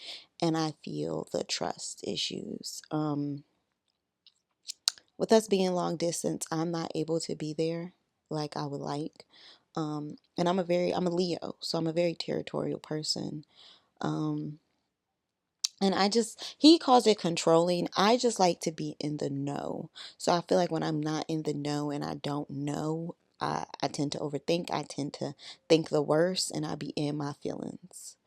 and I feel the trust issues. With us being long distance, I'm not able to be there like I would like. And I'm a Leo, so I'm a very territorial person. Um, and he calls it controlling. I just like to be in the know. So I feel like when I'm not in the know and I don't know, I tend to overthink. I tend to think the worst and I be in my feelings.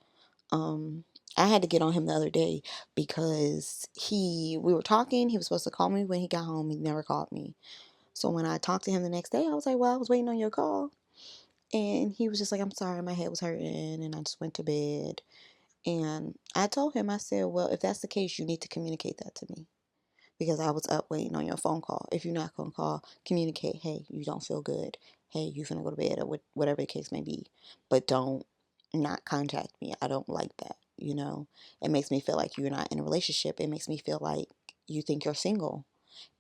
Um, I had to get on him the other day because we were talking. He was supposed to call me when he got home. He never called me. So when I talked to him the next day, I was like, well, I was waiting on your call. And he was just like, I'm sorry, my head was hurting and I just went to bed. And I told him, I said, well, if that's the case, you need to communicate that to me because I was up waiting on your phone call. If you're not going to call, communicate, hey, you don't feel good. Hey, you're going to go to bed or whatever the case may be. But don't not contact me. I don't like that. It makes me feel like you're not in a relationship. It makes me feel like you think you're single.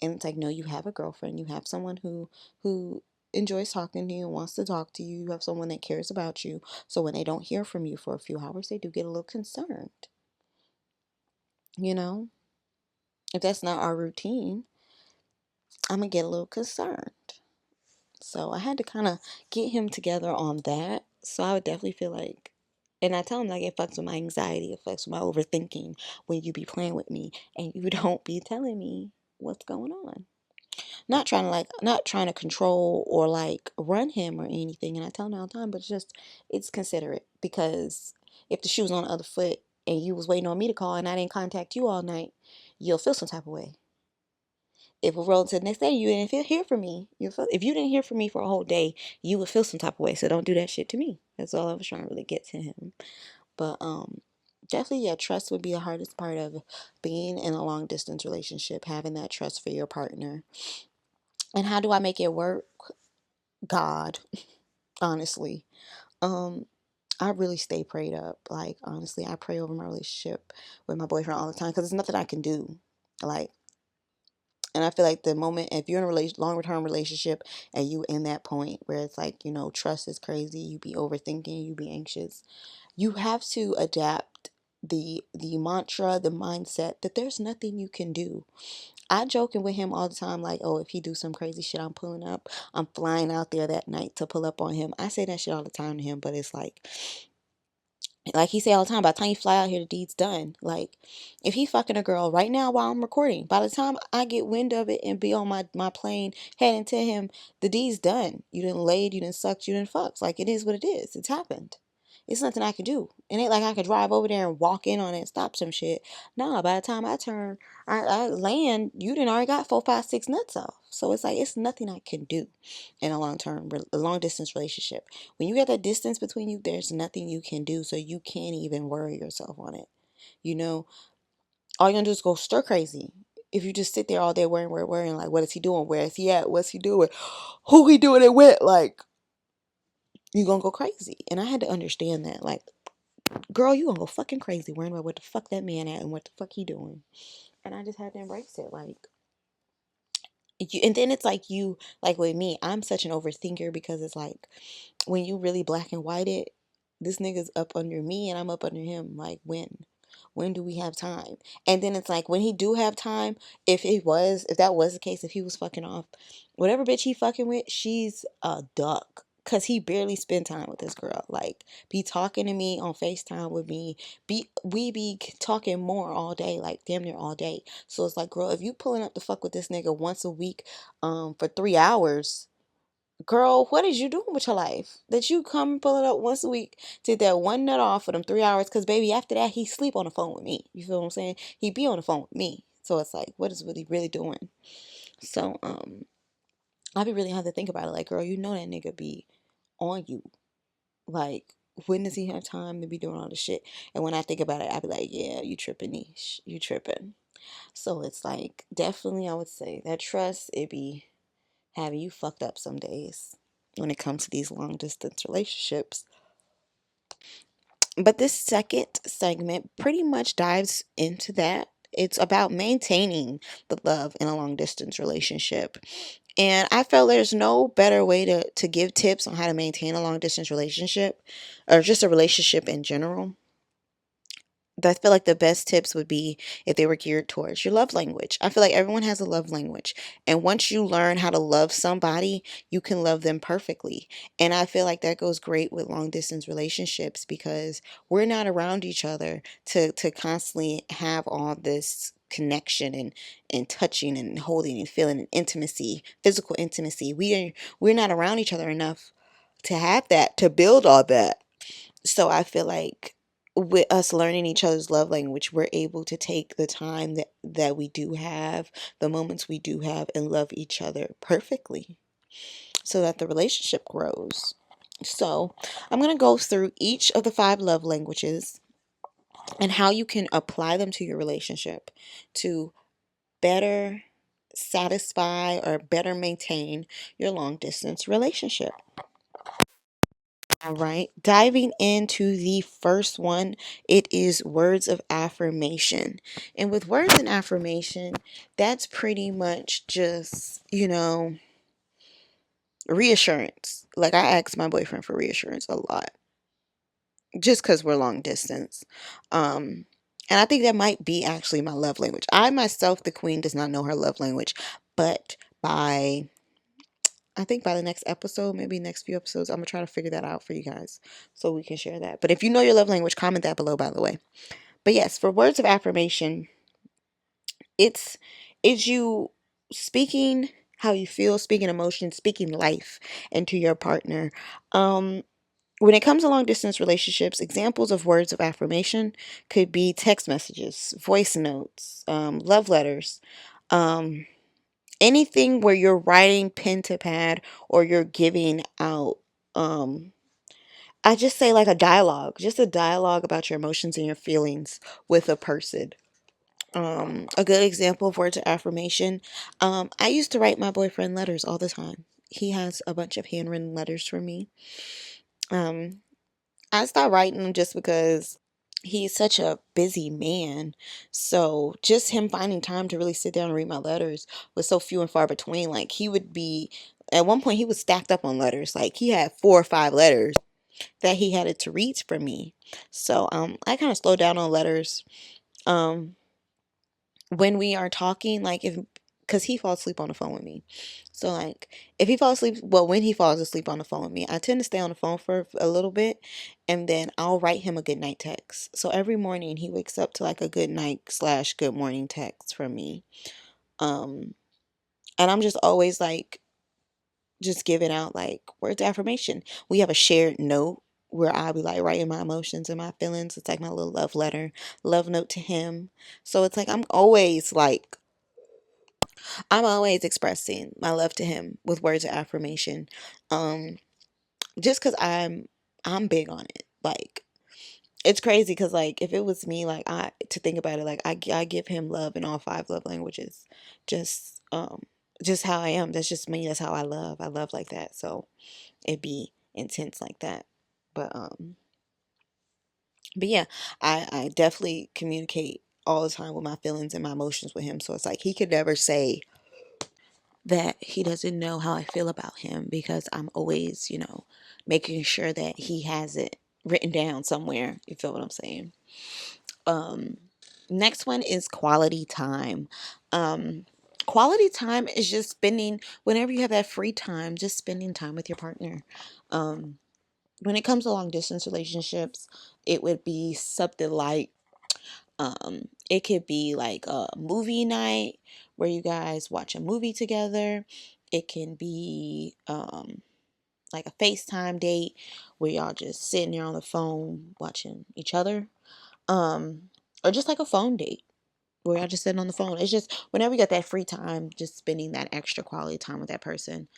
And it's like, no, you have a girlfriend. You have someone who enjoys talking to you and wants to talk to you. You have someone that cares about you. So when they don't hear from you for a few hours, they do get a little concerned. You know, if that's not our routine, I'm gonna get a little concerned. So I had to kind of get him together on that. So I would definitely feel like, and I tell him like it fucks with my anxiety, it fucks with my overthinking when you be playing with me and you don't be telling me what's going on. Not trying to control or like run him or anything. And I tell him all the time, but it's considerate because if the shoe was on the other foot and you was waiting on me to call and I didn't contact you all night, you'll feel some type of way. If we roll to the next day, you didn't hear from me. If you didn't hear from me for a whole day, you would feel some type of way. So don't do that shit to me. That's all I was trying to really get to him. But definitely, yeah, trust would be the hardest part of being in a long distance relationship, having that trust for your partner. And how do I make it work? God, honestly. Um, I really stay prayed up. Like, honestly, I pray over my relationship with my boyfriend all the time because there's nothing I can do. Like, and I feel like the moment, if you're in a longer term relationship and you in that point where it's like, trust is crazy, you be overthinking, you be anxious, you have to adapt the mantra, the mindset that there's nothing you can do. I joking with him all the time, like, oh, if he do some crazy shit, I'm pulling up. I'm flying out there that night to pull up on him. I say that shit all the time to him, but it's like he say all the time, by the time you fly out here, the deed's done. Like, if he fucking a girl right now while I'm recording, by the time I get wind of it and be on my plane heading to him, the deed's done. You didn't laid, you didn't sucked, you didn't fucked. Like, it is what it is. It's happened. It's nothing I can do. It ain't like I could drive over there and walk in on it and stop some shit. Nah, by the time I turn, I land, you done already got 4, 5, 6 nuts off. So it's like, it's nothing I can do in a long distance relationship. When you get that distance between you, there's nothing you can do, so you can't even worry yourself on it. You know, all you're gonna do is go stir crazy. If you just sit there all day worrying, like, what is he doing? Where is he at? What's he doing? Who he doing it with? Like, you gonna go crazy. And I had to understand that. Like, girl, you gonna go fucking crazy worrying about what the fuck that man at and what the fuck he doing. And I just had to embrace it. Like, and then it's like like with me, I'm such an overthinker because it's like, when you really black and white it, this nigga's up under me and I'm up under him. Like, when do we have time? And then it's like, when he do have time, if that was the case, if he was fucking off, whatever bitch he fucking with, she's a duck. Cause he barely spend time with this girl. Like, be talking to me on FaceTime with me. We be talking more all day, like damn near all day. So it's like, girl, if you pulling up the fuck with this nigga once a week, for 3 hours, girl, what is you doing with your life? That you come pull it up once a week, take that one nut off for them 3 hours, because baby, after that, he sleep on the phone with me. You feel what I'm saying? He be on the phone with me. So it's like, what is really, really doing? So, I be really have to think about it. Like, girl, you know that nigga be on you. Like, when does he have time to be doing all this shit? And when I think about it, I be like, yeah, you tripping, niche. You tripping. So it's like, definitely, I would say that trust, it be having you fucked up some days when it comes to these long distance relationships. But this second segment pretty much dives into that. It's about maintaining the love in a long distance relationship. And I felt there's no better way to give tips on how to maintain a long distance relationship, or just a relationship in general. I feel like the best tips would be if they were geared towards your love language. I feel like everyone has a love language. And once you learn how to love somebody, you can love them perfectly. And I feel like that goes great with long distance relationships, because we're not around each other to constantly have all this connection and touching and holding and feeling and intimacy, physical intimacy. We're not around each other enough to have that, to build all that. So I feel like with us learning each other's love language, we're able to take the time that we do have, the moments we do have, and love each other perfectly so that the relationship grows. So I'm going to go through each of the 5 love languages and how you can apply them to your relationship to better satisfy or better maintain your long distance relationship. All right, diving into the first one, it is words of affirmation. And with words and affirmation, that's pretty much just, reassurance. Like, I ask my boyfriend for reassurance a lot just because we're long distance. And I think that might be actually my love language. I myself, the queen, does not know her love language, but I think by the next episode, maybe next few episodes, I'm gonna try to figure that out for you guys so we can share that. But if you know your love language, comment that below, by the way. But yes, for words of affirmation, it's you speaking how you feel, speaking emotion, speaking life into your partner. When it comes to long distance relationships, examples of words of affirmation could be text messages, voice notes, love letters, um, anything where you're writing pen to pad or you're giving out. um I just say, like, a dialogue, just a dialogue about your emotions and your feelings with a person. A good example of words of affirmation, I used to write my boyfriend letters all the time. He has a bunch of handwritten letters for me. um I stopped writing them just because he's such a busy man. So just him finding time to really sit down and read my letters was so few and far between. Like he would be at one point he was stacked up on letters. Like he had 4 or 5 letters that he had to read for me. So I kind of slowed down on letters. Um when we are talking, like if because he falls asleep on the phone with me. So like if he falls asleep, well, when he falls asleep on the phone with me, I tend to stay on the phone for a little bit, and then I'll write him a good night text. So every morning he wakes up to like a good night slash good morning text from me. Um, and I'm just always like just giving out like words of affirmation. We have a shared note where I'll be like writing my emotions and my feelings. It's like my little love letter, love note to him. So it's like I'm always expressing my love to him with words of affirmation. Um, just because I'm big on it. Like it's crazy because like if it was me, like I to think about it, like I give him love in all 5 love languages. Just just how I am. That's just me. That's how I love. I love like that. So it'd be intense like that. But um but yeah, I definitely communicate all the time with my feelings and my emotions with him. So it's like he could never say that he doesn't know how I feel about him because I'm always, making sure that he has it written down somewhere. You feel what I'm saying? Um, Next one is quality time. Um, Quality time is just spending, whenever you have that free time, just spending time with your partner. Um, when it comes to long distance relationships, it would be something like it could be like a movie night where you guys watch a movie together. It can be like a FaceTime date where y'all just sitting there on the phone watching each other. Um, or just like a phone date where y'all just sitting on the phone. It's just whenever you got that free time, just spending that extra quality time with that person.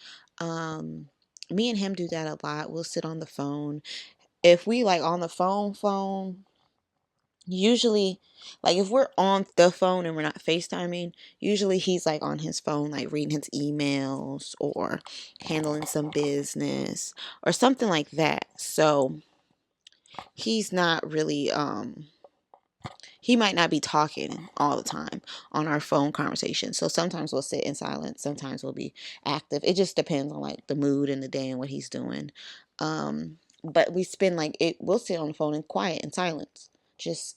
Um, Me and him do that a lot. We'll sit on the phone. If we like on the phone, usually, like if we're on the phone and we're not FaceTiming, usually he's like on his phone, like reading his emails or handling some business or something like that. So he's not really, he might not be talking all the time on our phone conversation. So sometimes we'll sit in silence, sometimes we'll be active. It just depends on like the mood and the day and what he's doing. But we spend like it, we'll sit on the phone in quiet and silence, just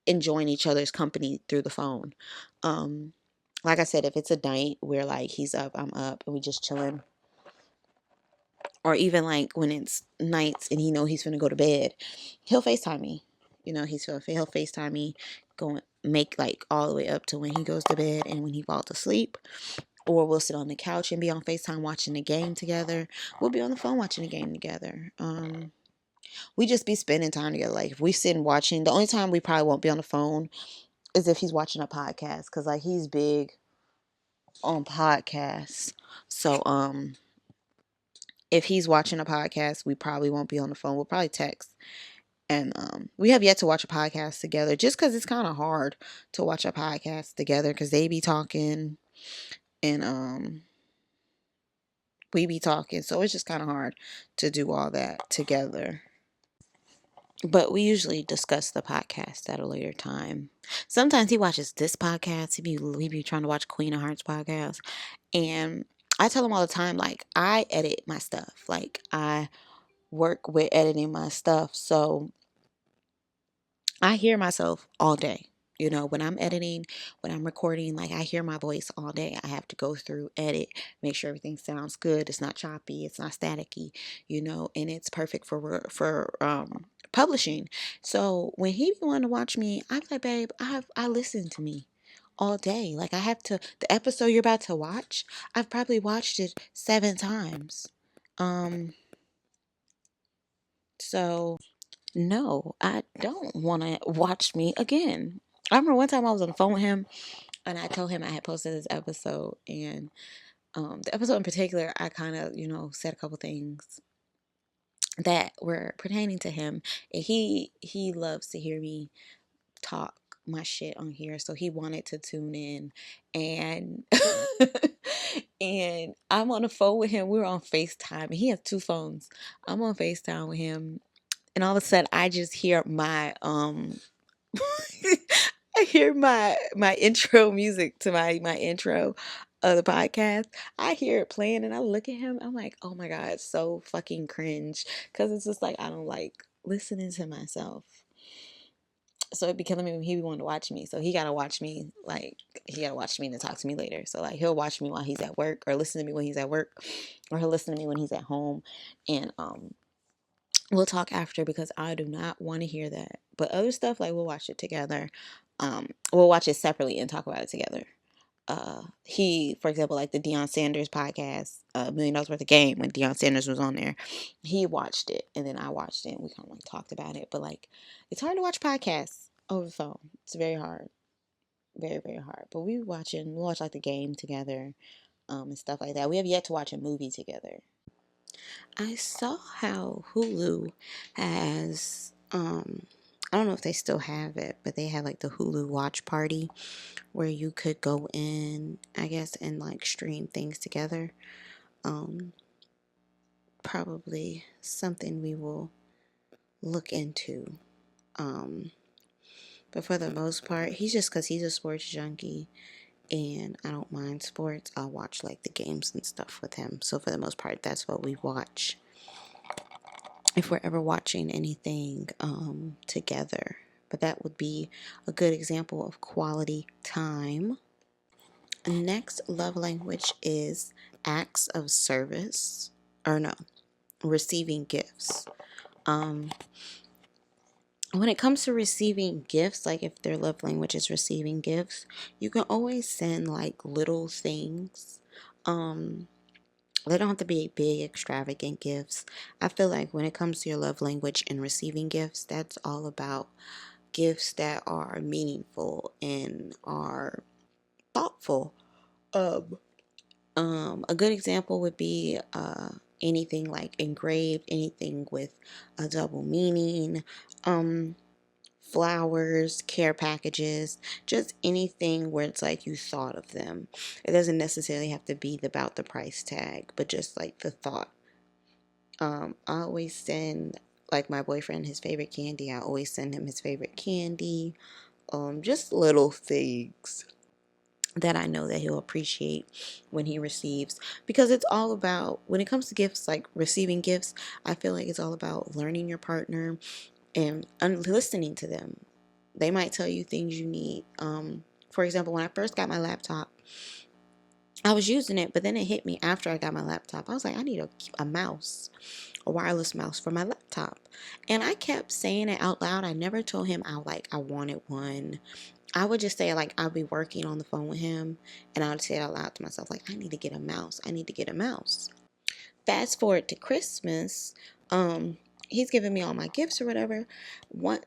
enjoying each other's company through the phone. Um, like I said, if it's a night where like he's up, I'm up, and we just chilling, or even like when it's nights and he know he's gonna go to bed, he'll FaceTime me. He'll FaceTime me, going make like all the way up to when he goes to bed and when he falls asleep. Or we'll sit on the couch and be on FaceTime watching the game together. We'll be on the phone watching the game together. We just be spending time together. Like if we sit and watching, the only time we probably won't be on the phone is if he's watching a podcast because like he's big on podcasts. So if he's watching a podcast, we probably won't be on the phone. We'll probably text. And we have yet to watch a podcast together just because it's kind of hard to watch a podcast together because they be talking and we be talking. So it's just kind of hard to do all that together. But we usually discuss the podcast at a later time. Sometimes he watches this podcast. We be trying to watch Queen of Hearts podcast. And I tell him all the time, like, I edit my stuff. Like, I work with editing my stuff. So I hear myself all day. When I'm editing, when I'm recording, like I hear my voice all day. I have to go through, edit, make sure everything sounds good. It's not choppy, it's not staticky, and it's perfect for publishing. So when he be wanting to watch me, I'm like, babe, I listen to me all day. Like I have to the episode you're about to watch, I've probably watched it 7 times. Um so no, I don't want to watch me again. I remember one time I was on the phone with him and I told him I had posted this episode. And the episode in particular, I kind of, said a couple things that were pertaining to him. And he loves to hear me talk my shit on here. So he wanted to tune in. And and I'm on the phone with him. We were on FaceTime. And he has 2 phones. I'm on FaceTime with him And all of a sudden I just hear my I hear my intro music to my intro of the podcast. I hear it playing and I look at him. I'm like, oh my God, it's so fucking cringe. Cause it's just like I don't like listening to myself. So it be killing me when he wanted to watch me. So he gotta watch me, like he gotta watch me and then talk to me later. So like he'll watch me while he's at work or listen to me when he's at work, or he'll listen to me when he's at home. And we'll talk after because I do not want to hear that. But other stuff, like we'll watch it together. We'll watch it separately and talk about it together. He, for example, like the Deion Sanders podcast, $1,000,000 Worth of Game, when Deion Sanders was on there, he watched it and then I watched it and we kind of like talked about it. But like, it's hard to watch podcasts over the phone. It's very hard, very very hard. But we watch like the game together, and stuff like that. We have yet to watch a movie together. I saw how Hulu has I don't know if they still have it, but they had like the Hulu watch party where you could go in, I guess, and like stream things together. Um Probably something we will look into. Um but for the most part, he's just cuz he's a sports junkie and I don't mind sports. I'll watch like the games and stuff with him. So for the most part, that's what we watch if we're ever watching anything together. But that would be a good example of quality time. Next love language is acts of service, or no, receiving gifts. Um, when it comes to receiving gifts, like if their love language is receiving gifts, you can always send like little things. Um, they don't have to be big, extravagant gifts. I feel like when it comes to your love language and receiving gifts, that's all about gifts that are meaningful and are thoughtful. Um, a good example would be anything like engraved, anything with a double meaning, um, flowers, care packages, just anything where it's like you thought of them. It doesn't necessarily have to be about the price tag, but just like the thought. I always send like my boyfriend his favorite candy. I always send him his favorite candy. Just little things that I know that he'll appreciate when he receives, because it's all about, when it comes to gifts, like receiving gifts, I feel like it's all about learning your partner and listening to them. They might tell you things you need. For example, when I first got my laptop, I was using it, but then it hit me after I got my laptop. I was like, I need a mouse, a wireless mouse for my laptop. And I kept saying it out loud. I never told him I wanted one. I would just say, like, I'll be working on the phone with him and I would say it out loud to myself, like, I need to get a mouse. I need to get a mouse. Fast forward to Christmas. He's giving me all my gifts or whatever.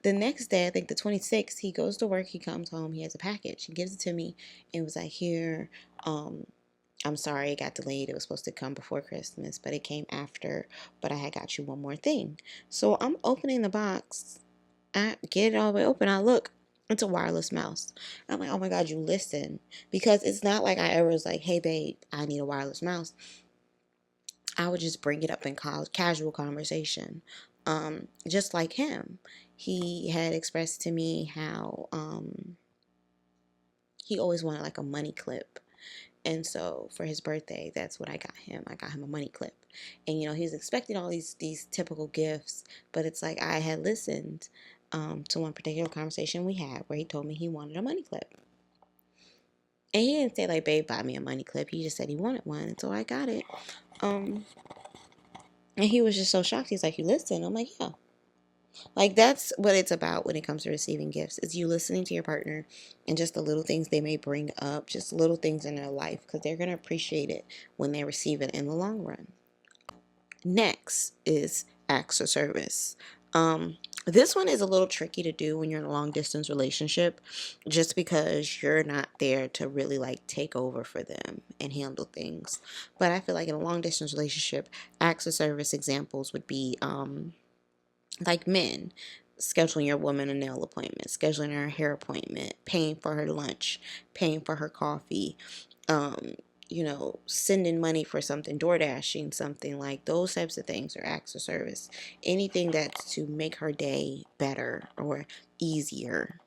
The next day, I think the 26th, he goes to work, he comes home, he has a package. He gives it to me and was like, here, I'm sorry it got delayed. It was supposed to come before Christmas, but it came after. But I had got you one more thing. So I'm opening the box. I get it all the way open. I look. It's a wireless mouse. I'm like, oh my God, you listen. Because it's not like I ever was like, hey, babe, I need a wireless mouse. I would just bring it up in casual conversation. Just like him. He had expressed to me how he always wanted like a money clip. And so for his birthday, that's what I got him. I got him a money clip. And he was expecting all these typical gifts, but it's like I had listened to one particular conversation we had where he told me he wanted a money clip. And he didn't say like, babe, buy me a money clip. He just said he wanted one, and so I got it. And he was just so shocked. He's like, you listen? I'm like, yeah. Like, that's what it's about when it comes to receiving gifts. It's you listening to your partner and just the little things they may bring up, just little things in their life, because they're going to appreciate it when they receive it in the long run. Next is acts of service. This one is a little tricky to do when you're in a long distance relationship, just because you're not there to really like take over for them and handle things. But I feel like in a long distance relationship, acts of service examples would be like men, scheduling your woman a nail appointment, scheduling her hair appointment, paying for her lunch, paying for her coffee, um, sending money for something, door dashing something, like those types of things are acts of service. Anything that's to make her day better or easier,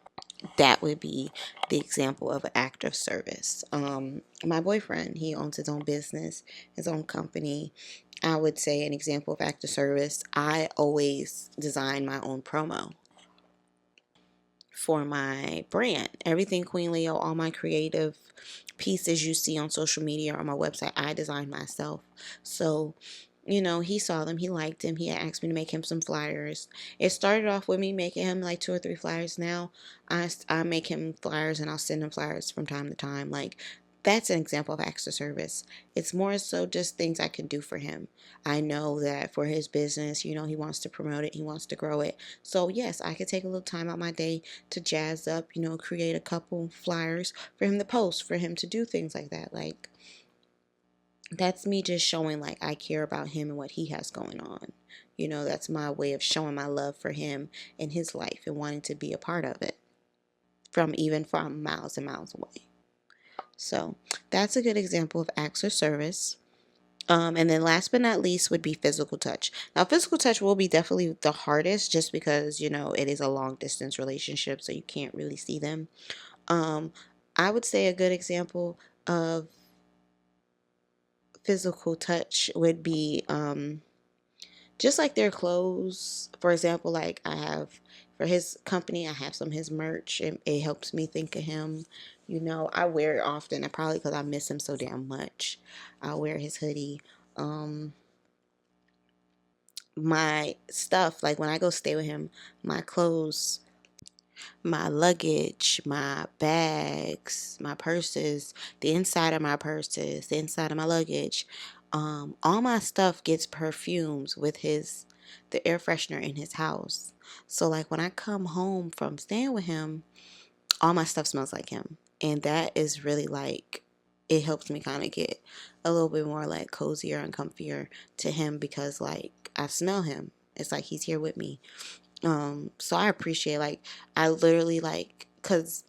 that would be the example of an act of service. My boyfriend, he owns his own business, his own company. I would say an example of act of service, I always design my own promo for my brand. Everything Queen Leo, all my creative pieces you see on social media or on my website, I designed myself. So, he saw them, he liked them, he asked me to make him some flyers. It started off with me making him like 2 or 3 flyers. Now I make him flyers and I'll send him flyers from time to time. Like, that's an example of acts of service. It's more so just things I can do for him. I know that for his business, he wants to promote it, he wants to grow it. So, yes, I could take a little time out my day to jazz up, create a couple flyers for him to post, for him to do things like that. Like, that's me just showing like I care about him and what he has going on. That's my way of showing my love for him and his life and wanting to be a part of it from miles and miles away. So that's a good example of acts of service. And then last but not least would be physical touch. Now, physical touch will be definitely the hardest just because, it is a long distance relationship, so you can't really see them. I would say a good example of physical touch would be just like their clothes. For example, like for his company, I have some of his merch, and it helps me think of him. I wear it often, and probably because I miss him so damn much. I wear his hoodie. My stuff, like when I go stay with him, my clothes, my luggage, my bags, my purses, the inside of my purses, the inside of my luggage, all my stuff gets perfumes with the air freshener in his house. So like when I come home from staying with him, all my stuff smells like him. And that is really like, it helps me kind of get a little bit more like cozier and comfier to him because like I smell him. It's like he's here with me. So I appreciate, like, I literally, like, because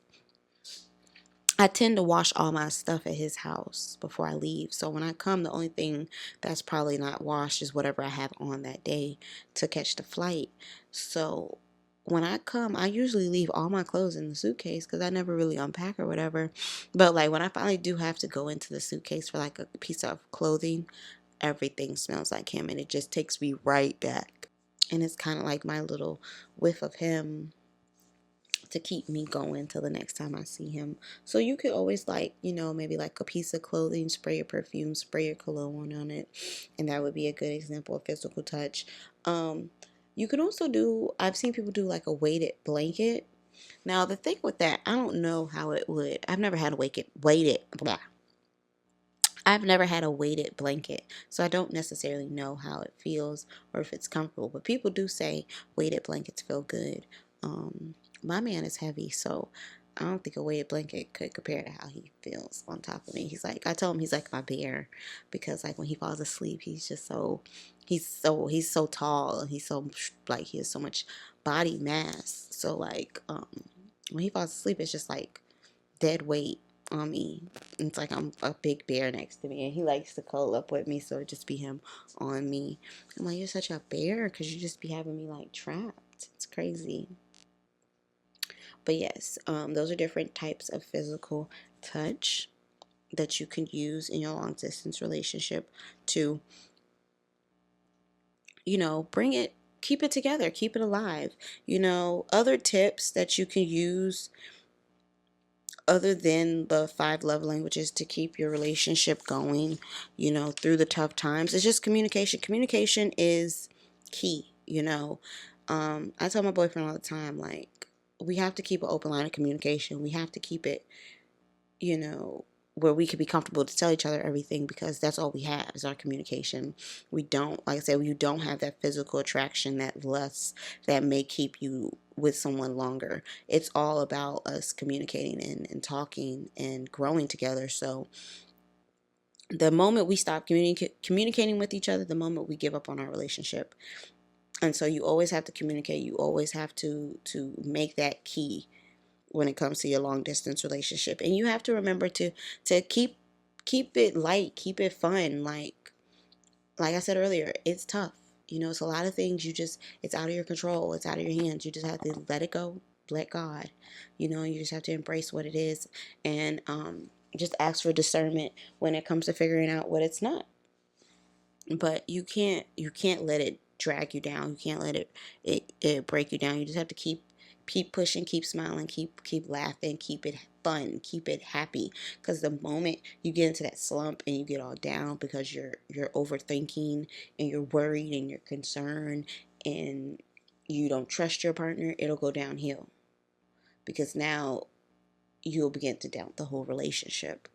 I tend to wash all my stuff at his house before I leave. So when I come, the only thing that's probably not washed is whatever I have on that day to catch the flight. So when I come, I usually leave all my clothes in the suitcase because I never really unpack or whatever. But like when I finally do have to go into the suitcase for like a piece of clothing, everything smells like him and it just takes me right back. And it's kind of like my little whiff of him to keep me going till the next time I see him. So you could always like, maybe like a piece of clothing, spray your perfume, spray your cologne on it. And that would be a good example of physical touch. You can also I've seen people do like a weighted blanket. Now the thing with that, I don't know how it would. I've never had a blah. I've never had a weighted blanket, so I don't necessarily know how it feels or if it's comfortable. But people do say weighted blankets feel good. My man is heavy, so I don't think a weighted blanket could compare to how he feels on top of me. I tell him he's like my bear because like when he falls asleep, he's so tall and he's so like he has so much body mass. So like when he falls asleep, it's just like dead weight on me. It's like I'm a big bear next to me, and he likes to cuddle up with me, so it just be him on me. I'm like, you're such a bear because you just be having me like trapped. It's crazy. But yes, those are different types of physical touch that you can use in your long distance relationship to, keep it together, keep it alive. Other tips that you can use other than the 5 love languages to keep your relationship going, through the tough times, it's just communication. Communication is key, I tell my boyfriend all the time, like, we have to keep an open line of communication. We have to keep it, you know, where we can be comfortable to tell each other everything because that's all we have is our communication. We don't, like I said, you don't have that physical attraction, that lust that may keep you with someone longer. It's all about us communicating and talking and growing together. So the moment we stop communicating with each other, the moment we give up on our relationship. And so you always have to communicate. You always have to make that key when it comes to your long distance relationship. And you have to remember to keep keep it light, keep it fun. Like I said earlier, it's tough. It's a lot of things it's out of your control. It's out of your hands. You just have to let it go, let God. You just have to embrace what it is, and just ask for discernment when it comes to figuring out what it's not. But you can't let it drag you down. You can't let it break you down. You just have to keep pushing, keep smiling, keep laughing, keep it fun, keep it happy. Because the moment you get into that slump and you get all down because you're overthinking and you're worried and you're concerned and you don't trust your partner, it'll go downhill. Because now you'll begin to doubt the whole relationship.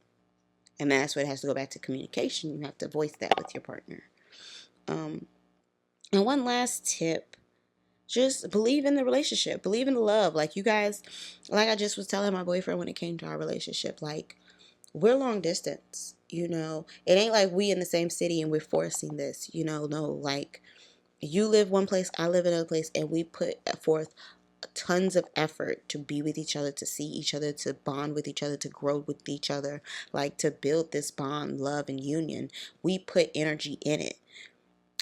And that's what it has to go back to communication. You have to voice that with your partner. Um, and one last tip, just believe in the relationship, believe in the love. Like, you guys, like I just was telling my boyfriend when it came to our relationship, like, we're long distance. It ain't like we in the same city and we're forcing this. No, like, you live one place, I live another place, and we put forth tons of effort to be with each other, to see each other, to bond with each other, to grow with each other, like, to build this bond, love, and union. We put energy in it,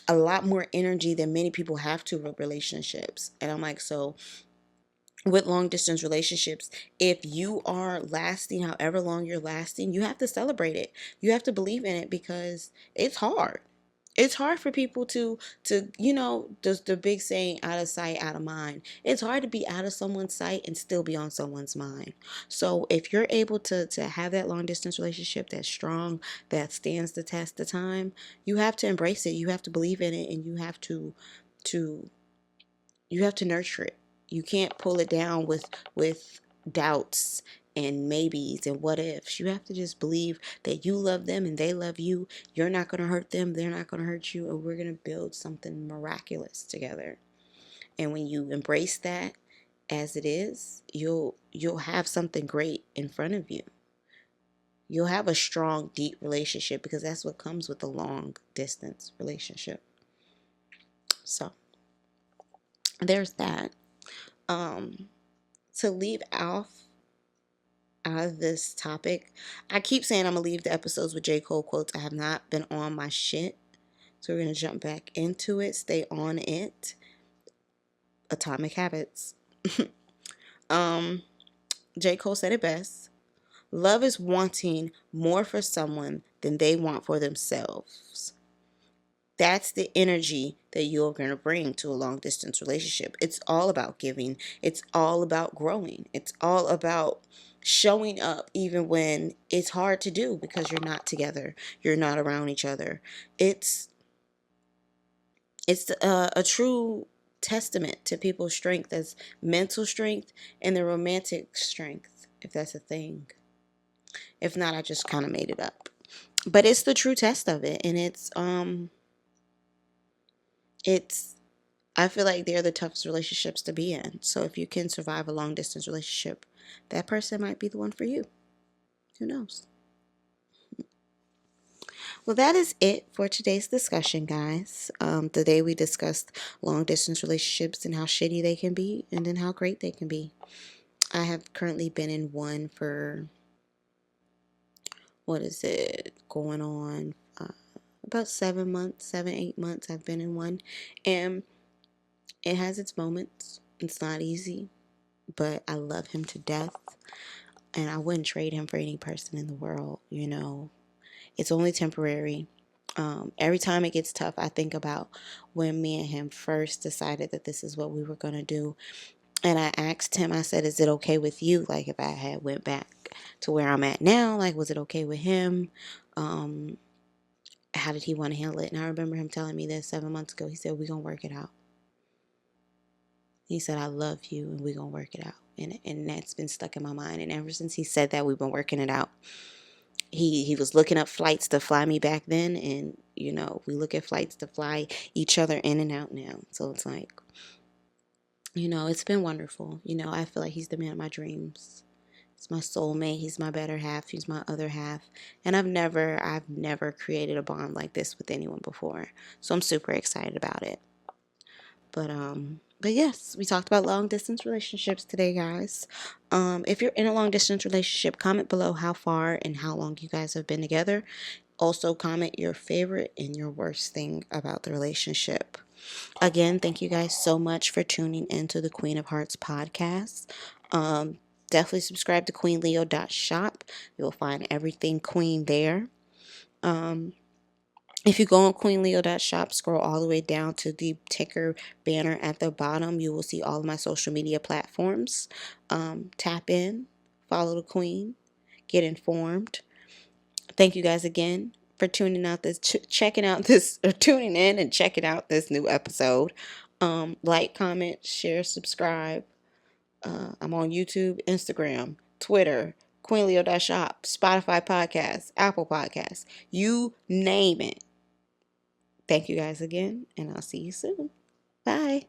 a lot more energy than many people have to relationships. And I'm like, so with long distance relationships, if you are lasting however long you're lasting, you have to celebrate it. You have to believe in it, because it's hard. It's hard for people to the big saying, out of sight, out of mind. It's hard to be out of someone's sight and still be on someone's mind. So if you're able to have that long distance relationship that's strong, that stands the test of time, you have to embrace it. You have to believe in it, and to you have to nurture it. You can't pull it down with doubts and maybes and what ifs. You have to just believe that you love them and they love you. You're not going to hurt them, they're not going to hurt you, and we're going to build something miraculous together. And when you embrace that as it is, you'll have something great in front of you. You'll have a strong, deep relationship, because that's what comes with a long distance relationship. So there's that. To leave out of this topic, I keep saying I'm gonna leave the episodes with J. Cole quotes. I have not been on my shit, so we're gonna jump back into it. Stay on it. Atomic Habits. um, J. Cole said it best. Love is wanting more for someone than they want for themselves. That's the energy that you're going to bring to a long distance relationship. It's all about giving. It's all about growing. It's all about showing up even when it's hard to do, because you're not together. You're not around each other. It's a true testament to people's strength, as mental strength and the romantic strength, if that's a thing. If not, I just kind of made it up. But it's the true test of it, and it's I feel like they're the toughest relationships to be in. So if you can survive a long distance relationship, that person might be the one for you. Who knows? Well, that is it for today's discussion, guys. Today we discussed long distance relationships and how shitty they can be, and then how great they can be. I have currently been in one for, what is it, going on about 7 months, 7, 8 months. I've been in one, and it has its moments. It's not easy, but I love him to death, and I wouldn't trade him for any person in the world. It's only temporary. Every time it gets tough, I think about when me and him first decided that this is what we were going to do. And I asked him, I said, is it okay with you? Like, if I had went back to where I'm at now, like, was it okay with him? How did he want to handle it? And I remember him telling me this 7 months ago. He said, we're going to work it out. He said, I love you, and we're going to work it out. And that's been stuck in my mind. And ever since he said that, we've been working it out. He was looking up flights to fly me back then, and we look at flights to fly each other in and out now. So it's like, it's been wonderful. I feel like he's the man of my dreams. He's my soulmate. He's my better half. He's my other half. And I've never created a bond like this with anyone before. So I'm super excited about it. But But yes, we talked about long distance relationships today, guys. If you're in a long distance relationship, comment below how far and how long you guys have been together. Also, comment your favorite and your worst thing about the relationship. Again, thank you guys so much for tuning into the Queen of Hearts podcast. Um, Definitely subscribe to queenleo.shop. You'll find everything Queen there. Um, if you go on queenleo.shop, scroll all the way down to the ticker banner at the bottom, you will see all of my social media platforms. Tap in, follow the Queen, get informed. Thank you guys again for checking out this, or tuning in and checking out this new episode. Like, comment, share, subscribe. I'm on YouTube, Instagram, Twitter, queenleo.shop, Spotify podcasts, Apple podcasts, you name it. Thank you guys again, and I'll see you soon. Bye.